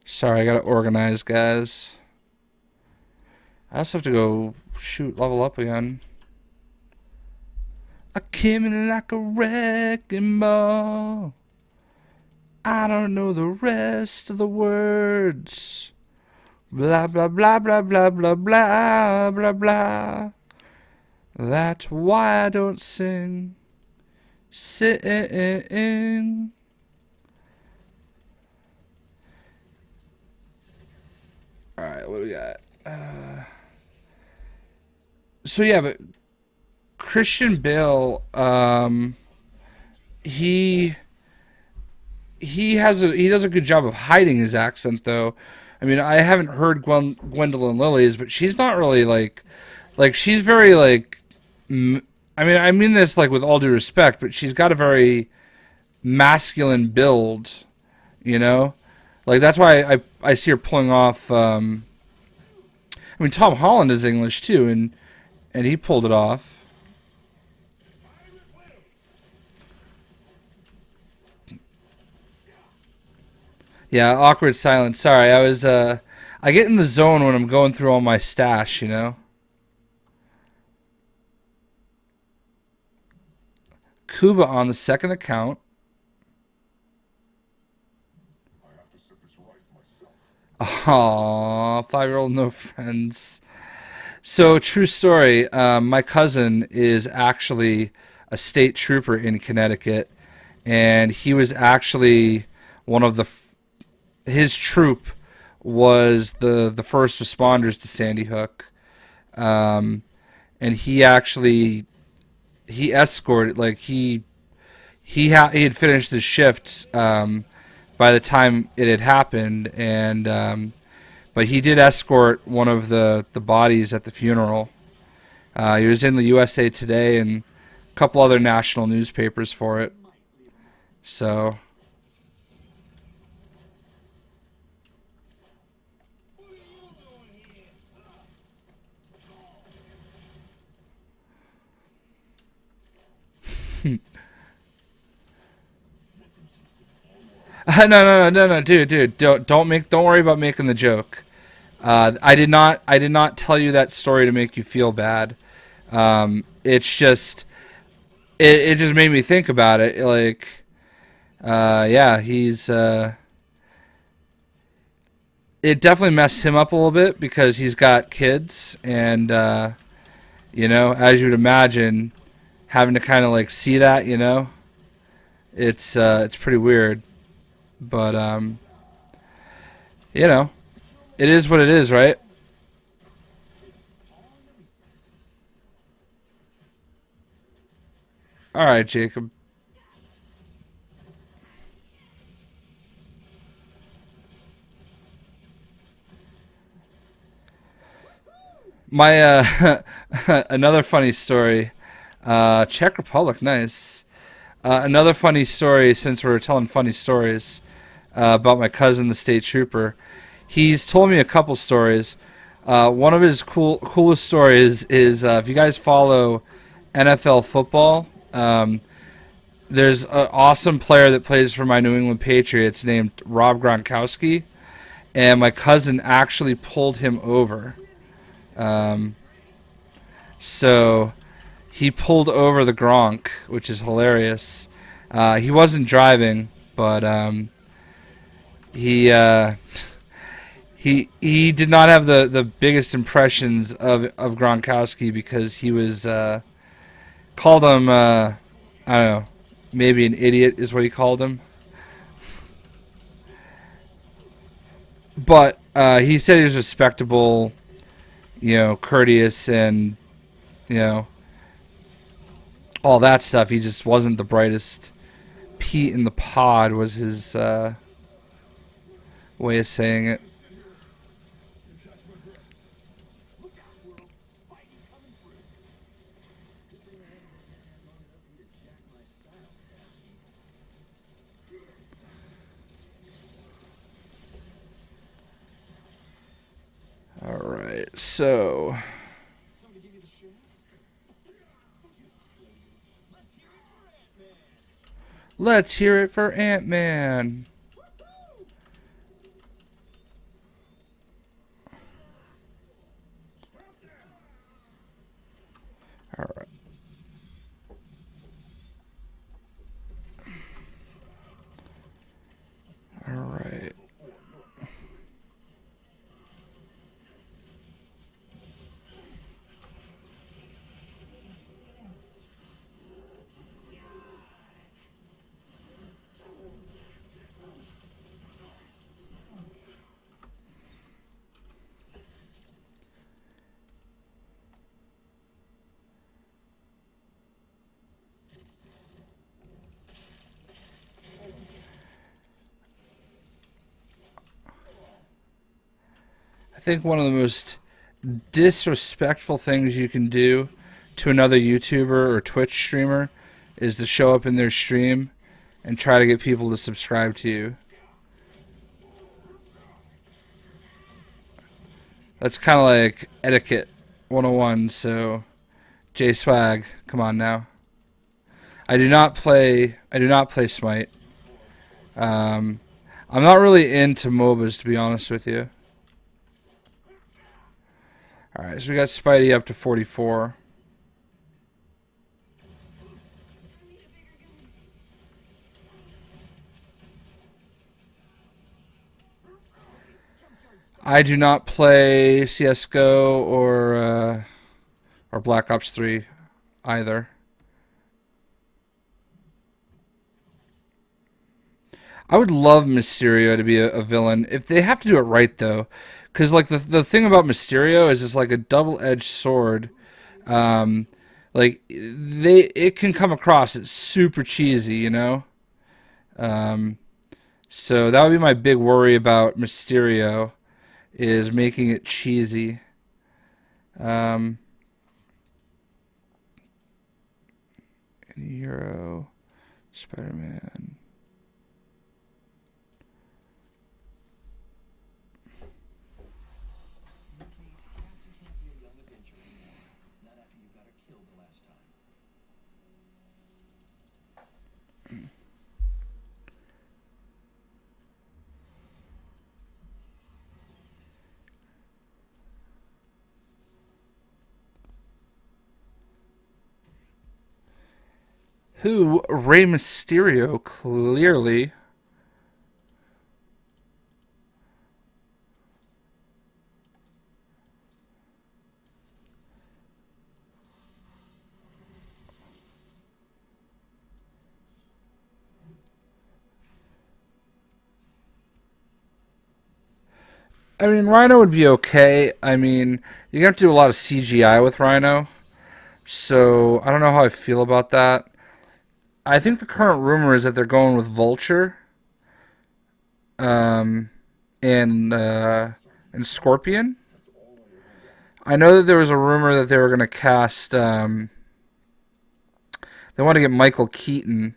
Sorry, I gotta organize, guys. I also have to go level up again. I came in like a wrecking ball. I don't know the rest of the words. Blah, blah, blah, blah, blah, blah, blah, blah, blah. That's why I don't sing. Sing. Alright, what do we got? So yeah, but Christian Bale, he does a good job of hiding his accent, though. I mean, I haven't heard Gwendolyn Lilly's, but she's not really like she's very like. I mean this like with all due respect, but she's got a very masculine build, you know. Like, that's why I see her pulling off. I mean, Tom Holland is English too, and he pulled it off. Yeah, awkward silence. Sorry, I get in the zone when I'm going through all my stash, you know. Kuba on the second account. Aww, 5-year-old no friends. So, true story, my cousin is actually a state trooper in Connecticut, and he was actually one of his troop was the first responders to Sandy Hook. And he escorted, like, he had finished his shift by the time it had happened, and But he did escort one of the bodies at the funeral. He was in the USA Today and a couple other national newspapers for it. So, no, dude, don't worry about making the joke. I did not tell you that story to make you feel bad. It's just, it just made me think about it. Like, yeah, it definitely messed him up a little bit because he's got kids, and you know, as you'd imagine, having to kind of like see that, you know, it's pretty weird. But you know, it is what it is, right? All right, Jacob. My another funny story. Czech Republic, nice. Another funny story, since we're telling funny stories, about my cousin, the state trooper. He's told me a couple stories. One of his coolest stories is if you guys follow NFL football, there's an awesome player that plays for my New England Patriots named Rob Gronkowski, and my cousin actually pulled him over. So he pulled over the Gronk, which is hilarious. He wasn't driving, but he he did not have the biggest impressions of Gronkowski because he was called him I don't know, maybe an idiot is what he called him. But he said he was respectable, you know, courteous, and you know, all that stuff. He just wasn't the brightest pea in the pod, was his way of saying it. All right, so let's hear it for Ant-Man. All right. All right. I think one of the most disrespectful things you can do to another YouTuber or Twitch streamer is to show up in their stream and try to get people to subscribe to you. That's kind of like etiquette 101. So, J Swag, come on now. I do not play Smite. I'm not really into MOBAs, to be honest with you. Alright, so we got Spidey up to 44. I do not play CSGO or Black Ops 3 either. I would love Mysterio to be a villain. If they have to do it right, though. Because, like, the thing about Mysterio is it's like a double-edged sword. Like, it can come across as super cheesy, you know? So that would be my big worry about Mysterio. is making it cheesy. Hero, Spider-Man. You can't be a young adventurer anymore. Not after you got her killed the last time. Who? Rey Mysterio, clearly. I mean, Rhino would be okay. I mean, you have to do a lot of CGI with Rhino. So, I don't know how I feel about that. I think the current rumor is that they're going with Vulture. Um, and Scorpion. I know that there was a rumor that they were going to cast. They want to get Michael Keaton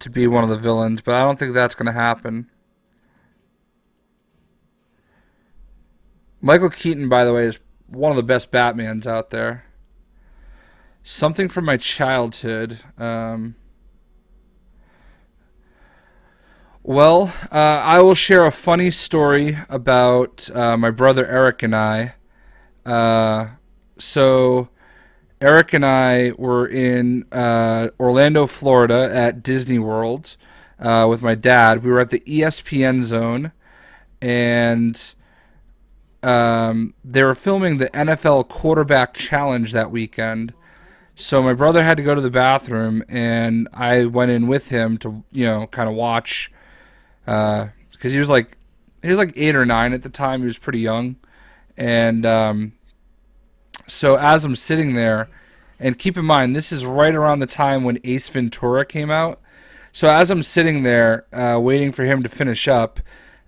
to be one of the villains, but I don't think that's going to happen. Michael Keaton, by the way, is one of the best Batmans out there. Something from my childhood. Well, I will share a funny story about my brother Eric and I. So, Eric and I were in Orlando, Florida at Disney World with my dad. We were at the ESPN zone, and they were filming the NFL quarterback challenge that weekend. So my brother had to go to the bathroom, and I went in with him to, kind of watch, because he was like 8 or 9 at the time. He was pretty young, and so as I'm sitting there, and keep in mind this is right around the time when Ace Ventura came out. So as I'm sitting there waiting for him to finish up,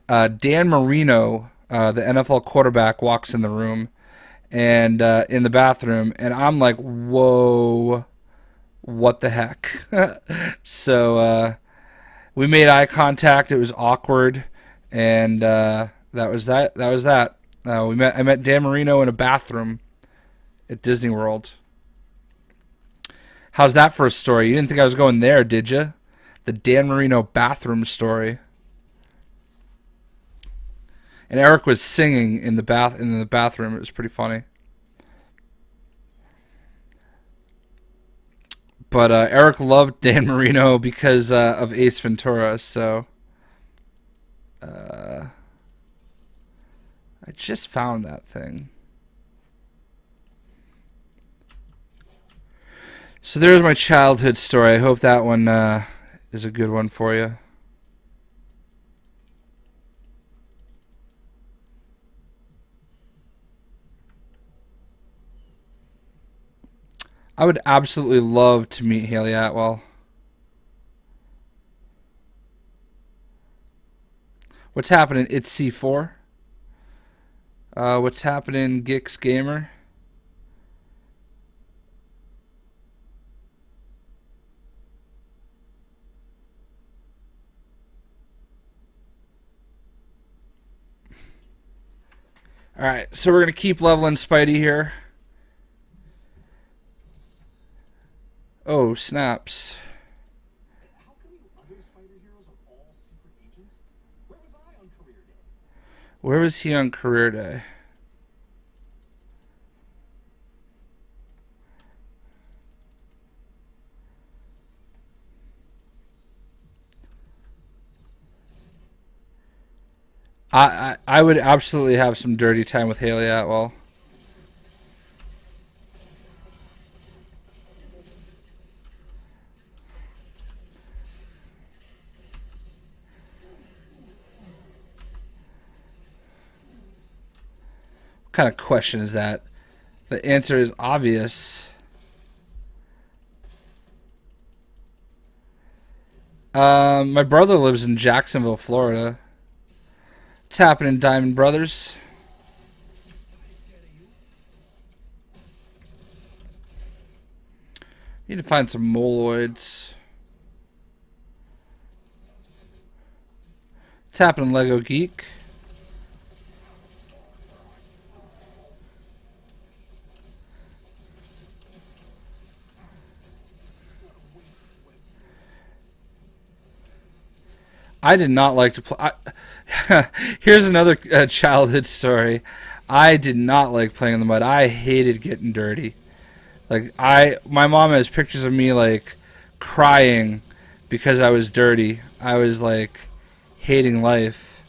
Dan Marino, the NFL quarterback, walks in the room. And in the bathroom, and I'm like, whoa, what the heck? So we made eye contact. It was awkward, and that was that. I met Dan Marino in a bathroom at Disney World. How's that for a story? You didn't think I was going there, did you? The Dan Marino bathroom story. And Eric was singing in the bathroom. It was pretty funny. But Eric loved Dan Marino because of Ace Ventura. So I just found that thing. So there's my childhood story. I hope that one is a good one for you. I would absolutely love to meet Haley Atwell. What's happening? It's C4. What's happening? Gix Gamer. Alright, so we're going to keep leveling Spidey here. Oh, snaps. How come you other spider heroes are all secret agents? Where was I on career day? Where was he on career day? I would absolutely have some dirty time with Haley Atwell. What kind of question is that? The answer is obvious. My brother lives in Jacksonville, Florida. What's happening, Diamond Brothers? Need to find some moloids. What's happening, Lego Geek? I did not like to play. Here's another childhood story. I did not like playing in the mud. I hated getting dirty. Like my mom has pictures of me like crying because I was dirty. I was like hating life.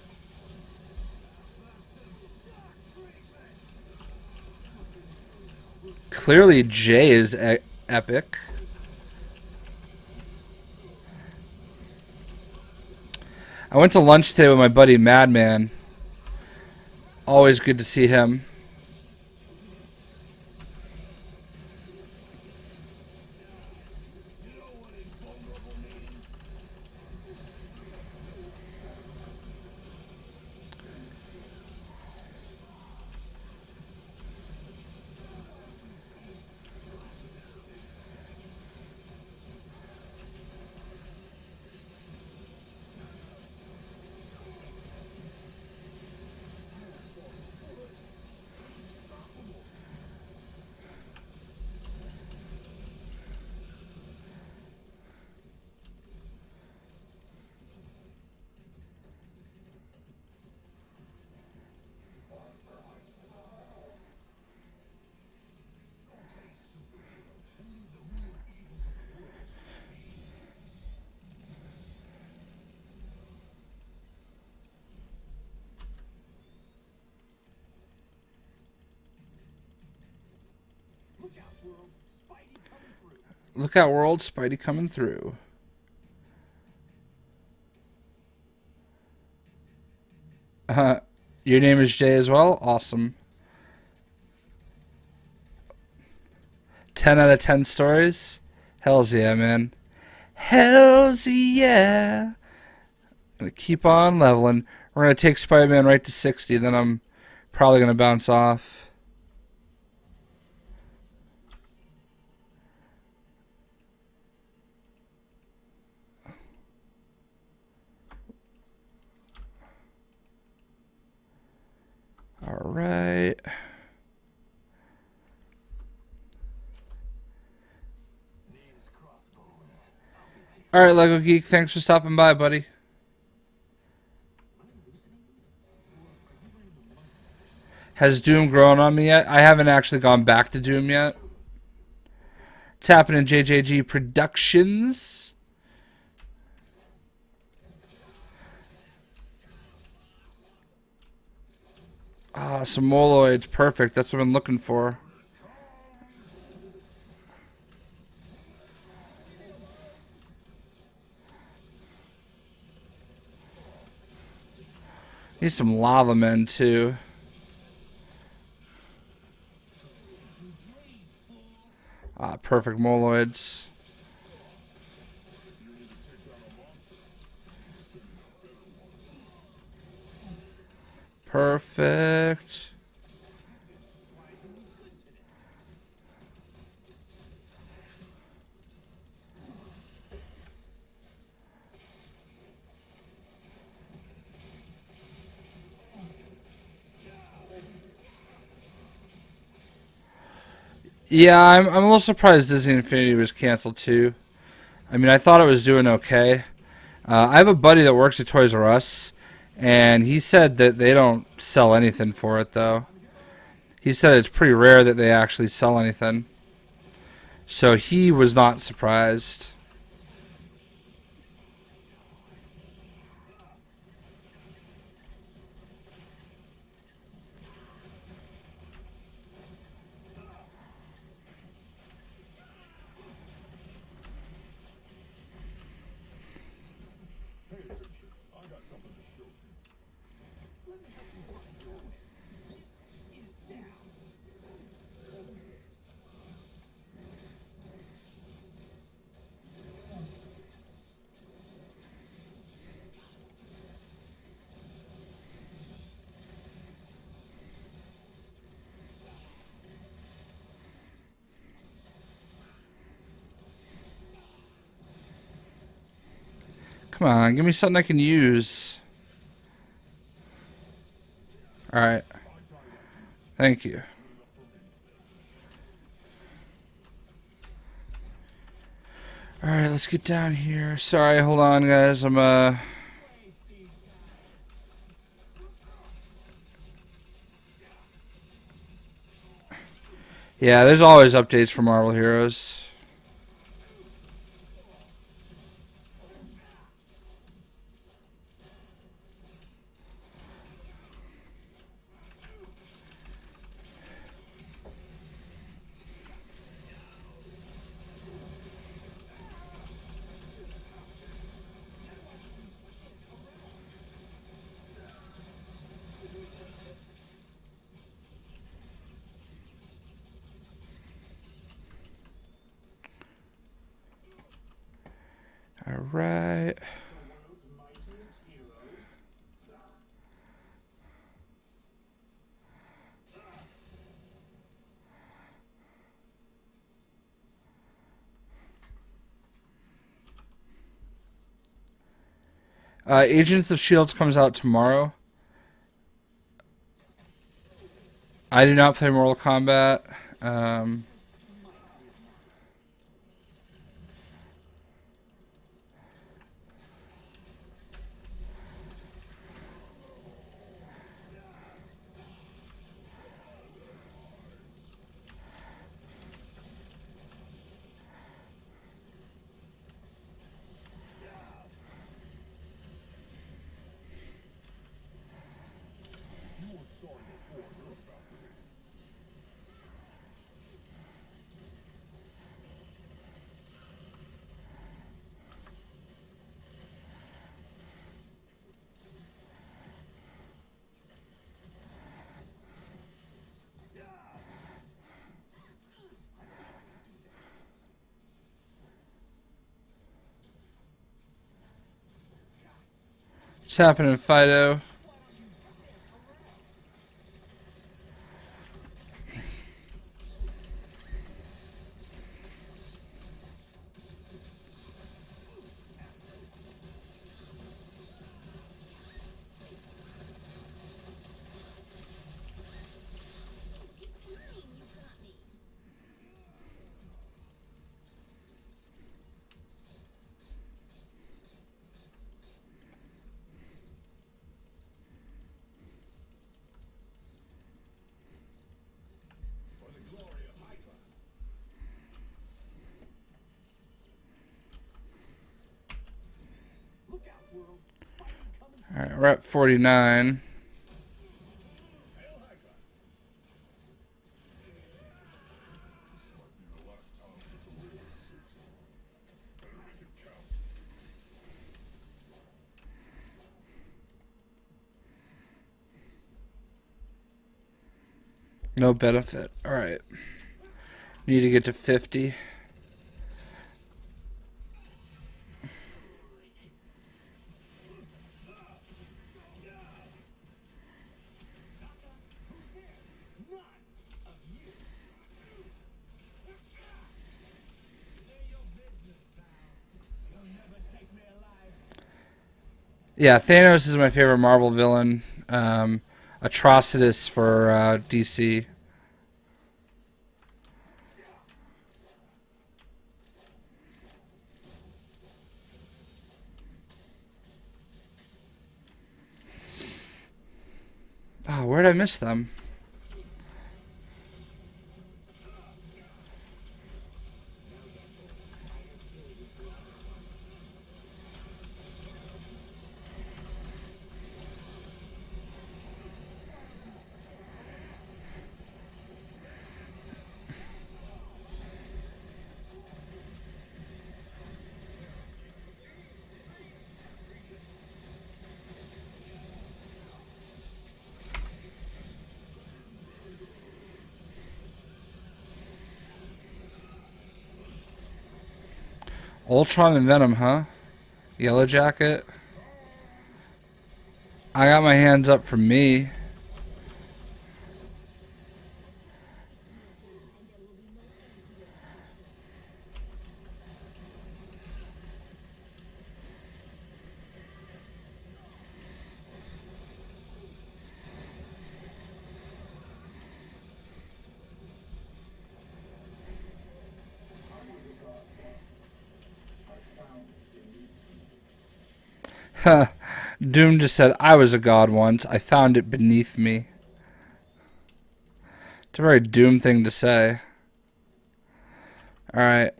Clearly, Jay is epic. I went to lunch today with my buddy Madman. Always good to see him. Look out, world, Spidey coming through. Your name is Jay as well? Awesome. 10 out of 10 stories? Hells yeah, man. Hells yeah. Gonna keep on leveling. We're gonna take Spider-Man right to 60, then I'm probably gonna bounce off. All right. All right, Lego Geek, thanks for stopping by, buddy. Has Doom grown on me yet? I haven't actually gone back to Doom yet. It's happening, JJG Productions. Ah, some moloids. Perfect. That's what I'm looking for. Need some lava men, too. Ah, perfect moloids. Perfect. Yeah, I'm a little surprised Disney Infinity was canceled too. I mean, I thought it was doing okay. I have a buddy that works at Toys R Us, and he said that they don't sell anything for it, though. He said it's pretty rare that they actually sell anything. So he was not surprised. Come on, give me something I can use. Alright. Thank you. Alright, let's get down here. Sorry, hold on, guys. Yeah, there's always updates for Marvel Heroes. Alright. Agents of Shields comes out tomorrow. I do not play Mortal Kombat. What's happening, Fido? Alright, we're at 49. No benefit. Alright. Need to get to 50. Yeah, Thanos is my favorite Marvel villain. Atrocitus for DC. Oh, where did I miss them? Ultron and Venom, huh? Yellow Jacket. I got my hands up for me. Doom just said, I was a god once. I found it beneath me. It's a very Doom thing to say. Alright.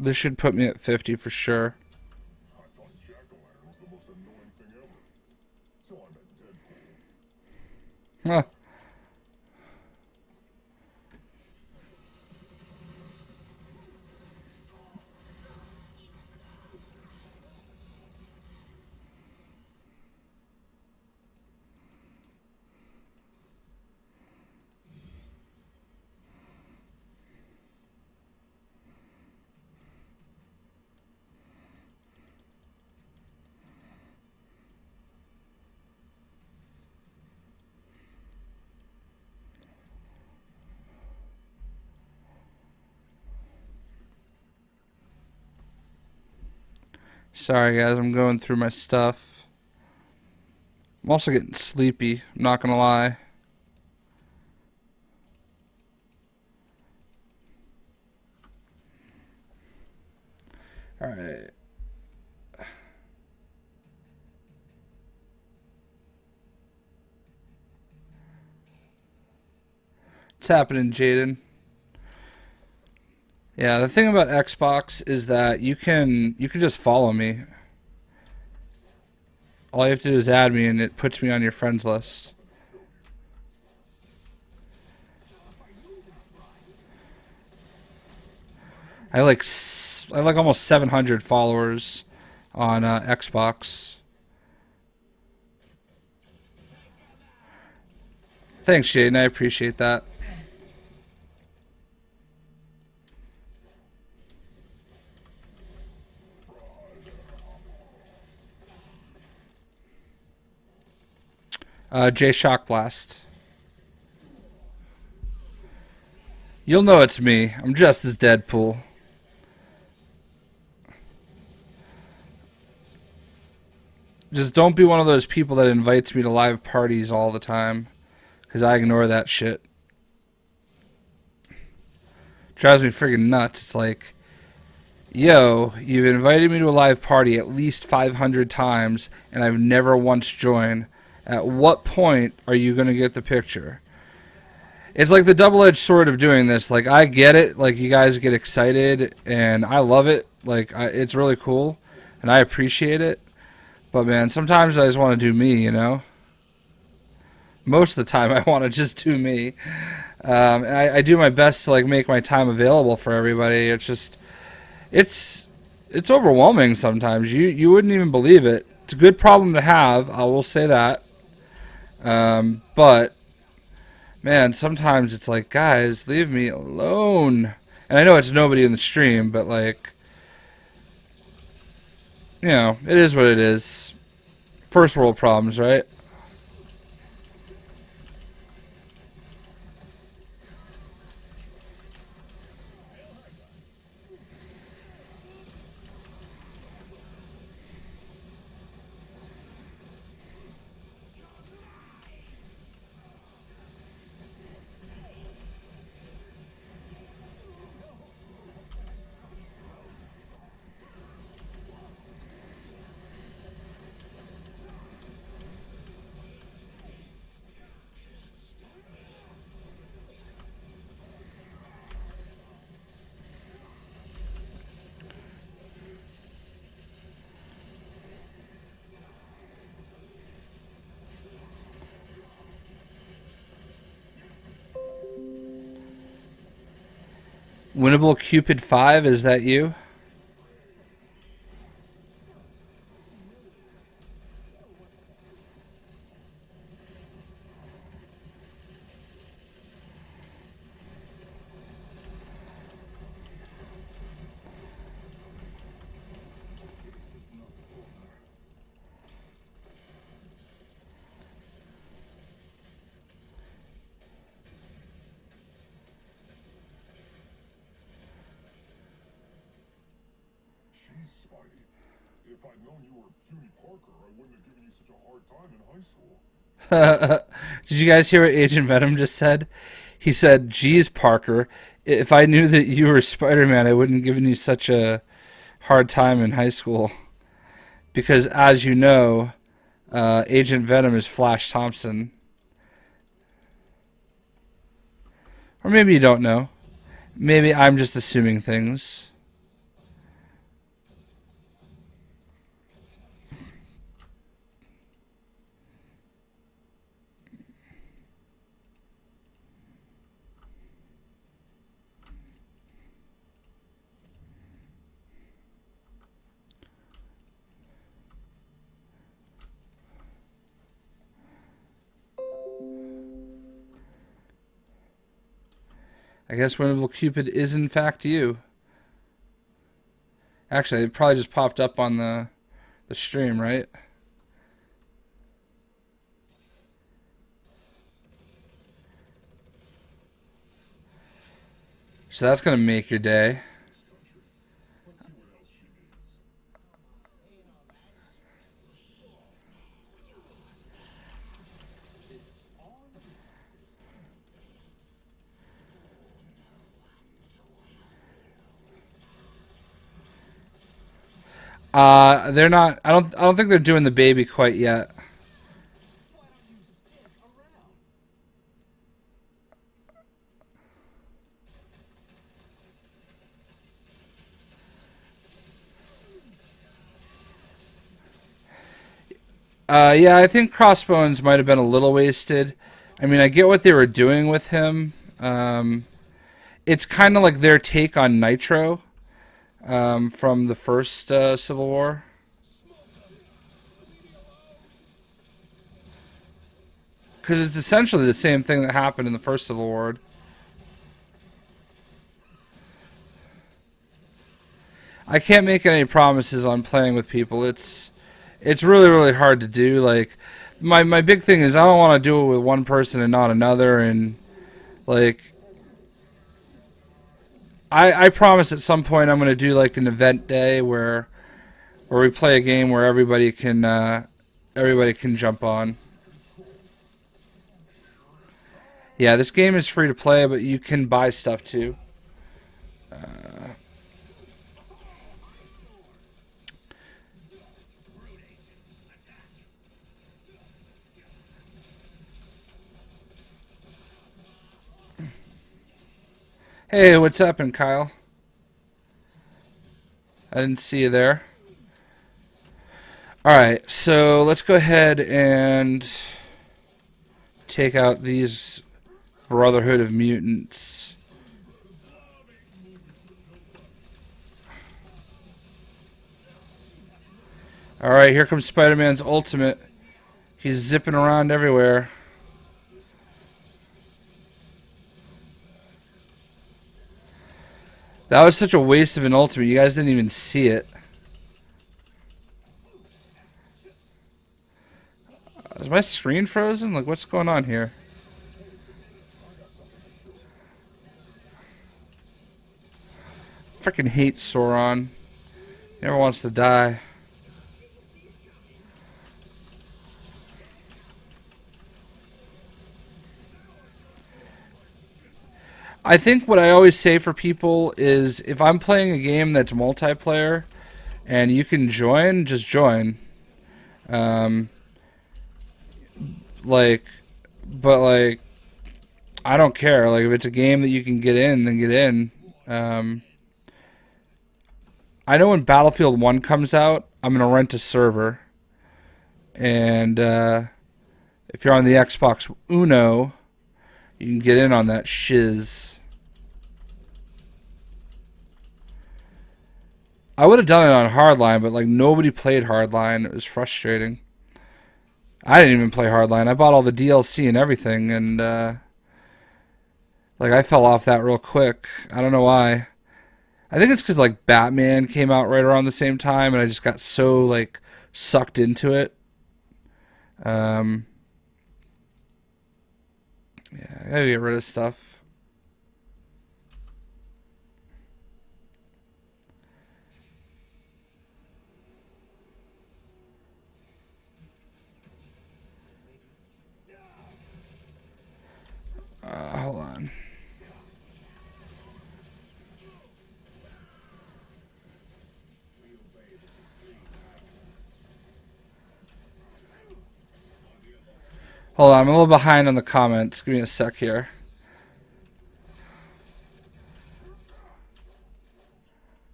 This should put me at 50 for sure. I thought jack-o'-lantern was the most annoying thing ever. Till I met Deadpool. Huh. Sorry guys, I'm going through my stuff. I'm also getting sleepy, I'm not gonna lie. Alright. What's happening, Jaden? Yeah, the thing about Xbox is that you can just follow me. All you have to do is add me and it puts me on your friends list. I have like almost 700 followers on Xbox. Thanks, Jaden. I appreciate that. J Shock Blast. You'll know it's me. I'm dressed as Deadpool. Just don't be one of those people that invites me to live parties all the time, because I ignore that shit. Drives me friggin' nuts. It's like, yo, you've invited me to a live party at least 500 times, and I've never once joined. At what point are you going to get the picture? It's like the double-edged sword of doing this. Like, I get it. Like, you guys get excited, and I love it. Like, it's really cool, and I appreciate it. But, man, sometimes I just want to do me, you know? Most of the time, I want to just do me. And I do my best to, like, make my time available for everybody. It's just... It's overwhelming sometimes. You wouldn't even believe it. It's a good problem to have. I will say that. But, man, sometimes it's like, guys, leave me alone. And I know it's nobody in the stream, but, like, you know, it is what it is. First world problems, right? Winnable Cupid 5, is that you? Jeez, Spidey. If I'd known you were Puny Parker, I wouldn't have given you such a hard time in high school. Did you guys hear what Agent Venom just said? He said, geez, Parker, if I knew that you were Spider-Man, I wouldn't have given you such a hard time in high school because, as you know, Agent Venom is Flash Thompson. Or maybe you don't know. Maybe I'm just assuming things. I guess Winnable Cupid is in fact you. Actually, it probably just popped up on the stream, right? So that's gonna make your day. They're not. I don't think they're doing the baby quite yet. Yeah, I think Crossbones might have been a little wasted. I mean, I get what they were doing with him. It's kind of like their take on Nitro from the first Civil War. Because it's essentially the same thing that happened in the first Civil War. I can't make any promises on playing with people. It's really, really hard to do. Like, my big thing is I don't want to do it with one person and not another. And, like, I promise at some point I'm going to do, like, an event day where we play a game where everybody can jump on. Yeah, this game is free to play, but you can buy stuff too. Hey, what's happening, Kyle? I didn't see you there. Alright, so let's go ahead and take out these Brotherhood of Mutants. Alright, here comes Spider-Man's ultimate. He's zipping around everywhere. That was such a waste of an ultimate. You guys didn't even see it. Is my screen frozen? Like, what's going on here? Freaking hate Sauron. He never wants to die. I think what I always say for people is if I'm playing a game that's multiplayer and you can join, just join. Like, I don't care. Like, if it's a game that you can get in, then get in. I know when Battlefield 1 comes out, I'm going to rent a server. And if you're on the Xbox Uno, you can get in on that shiz. I would have done it on Hardline, but like nobody played Hardline. It was frustrating. I didn't even play Hardline. I bought all the DLC and everything, and like I fell off that real quick. I don't know why. I think it's because like Batman came out right around the same time, and I just got so like sucked into it. Yeah, I gotta get rid of stuff. Hold on. Hold on, I'm a little behind on the comments. Give me a sec here.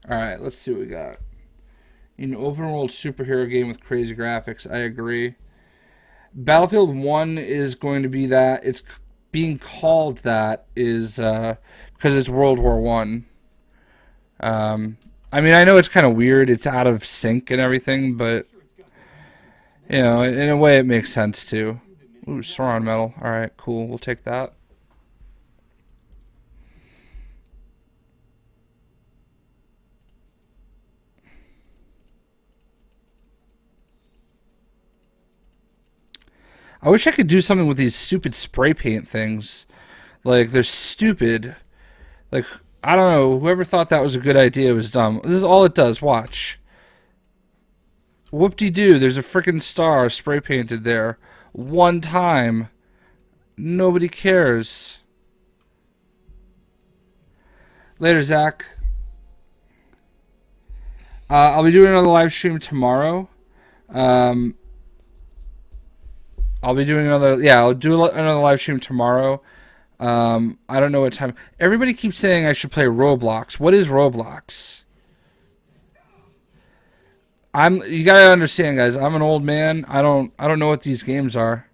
Alright, let's see what we got. An open world superhero game with crazy graphics. I agree. Battlefield 1 is going to be that. It's being called that is because it's World War One. I mean, I know it's kind of weird. It's out of sync and everything, but you know, in a way, it makes sense too. Ooh, Sauron medal. All right, cool. We'll take that. I wish I could do something with these stupid spray paint things. Like, they're stupid. Like, I don't know. Whoever thought that was a good idea was dumb. This is all it does. Watch. Whoop-de-doo. There's a freaking star spray painted there. One time. Nobody cares. Later, Zach. I'll be doing another live stream tomorrow. I'll be doing another. Yeah, I'll do another live stream tomorrow. I don't know what time. Everybody keeps saying I should play Roblox. What is Roblox? You gotta understand, guys. I'm an old man. I don't know what these games are.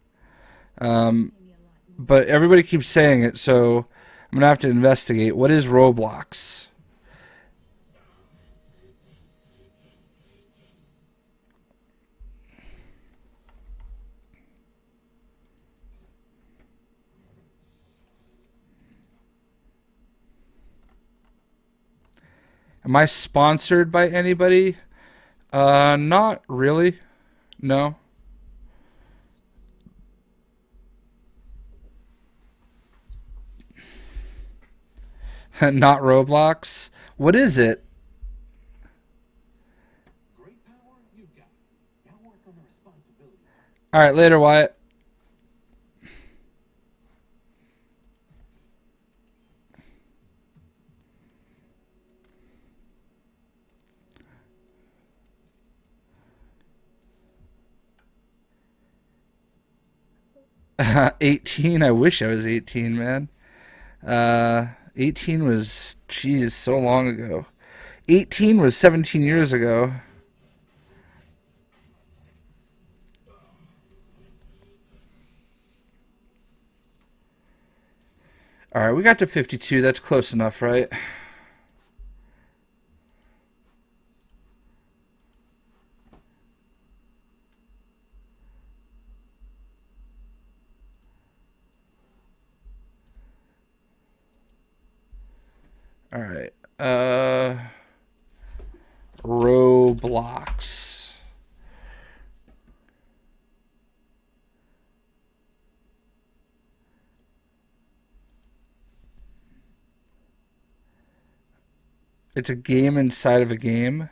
But everybody keeps saying it, so I'm gonna have to investigate. What is Roblox? Am I sponsored by anybody? Not really. No. Not Roblox. What is it? Great power you've got. Now work on the responsibility. All right, later, Wyatt. Uh, 18. I wish I was 18, man. 18 was, geez, so long ago. 18 was 17 years ago. All right, we got to 52. That's close enough, right? All right. Roblox. It's a game inside of a game.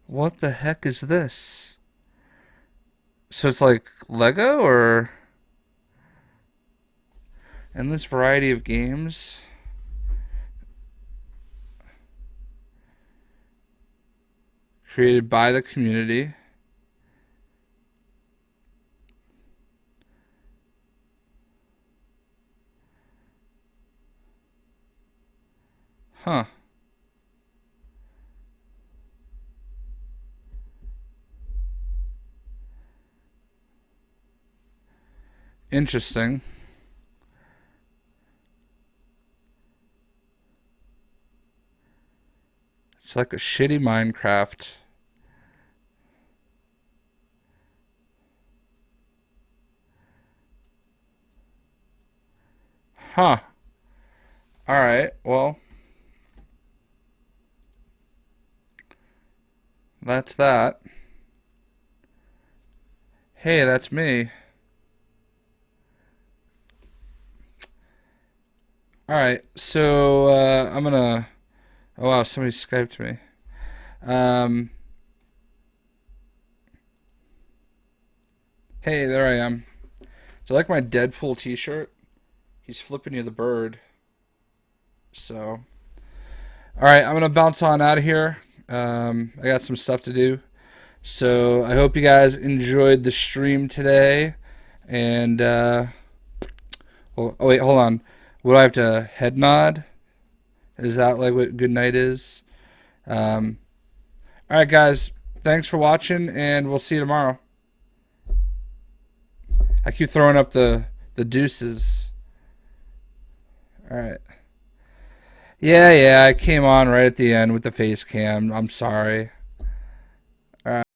What the heck is this? So it's like Lego or endless variety of games? Created by the community. Huh. Interesting. It's like a shitty Minecraft. Huh. Alright, well. That's that. Hey, that's me. Alright, so I'm gonna... Oh wow, somebody Skyped me. Hey, there I am. Do you like my Deadpool t-shirt? He's flipping you the bird. So... All right, I'm gonna bounce on out of here. I got some stuff to do. So I hope you guys enjoyed the stream today. And well, oh wait, hold on. Would I have to head nod? Is that like what good night is? All right, guys. Thanks for watching, and we'll see you tomorrow. I keep throwing up the deuces. All right. Yeah, I came on right at the end with the face cam. I'm sorry.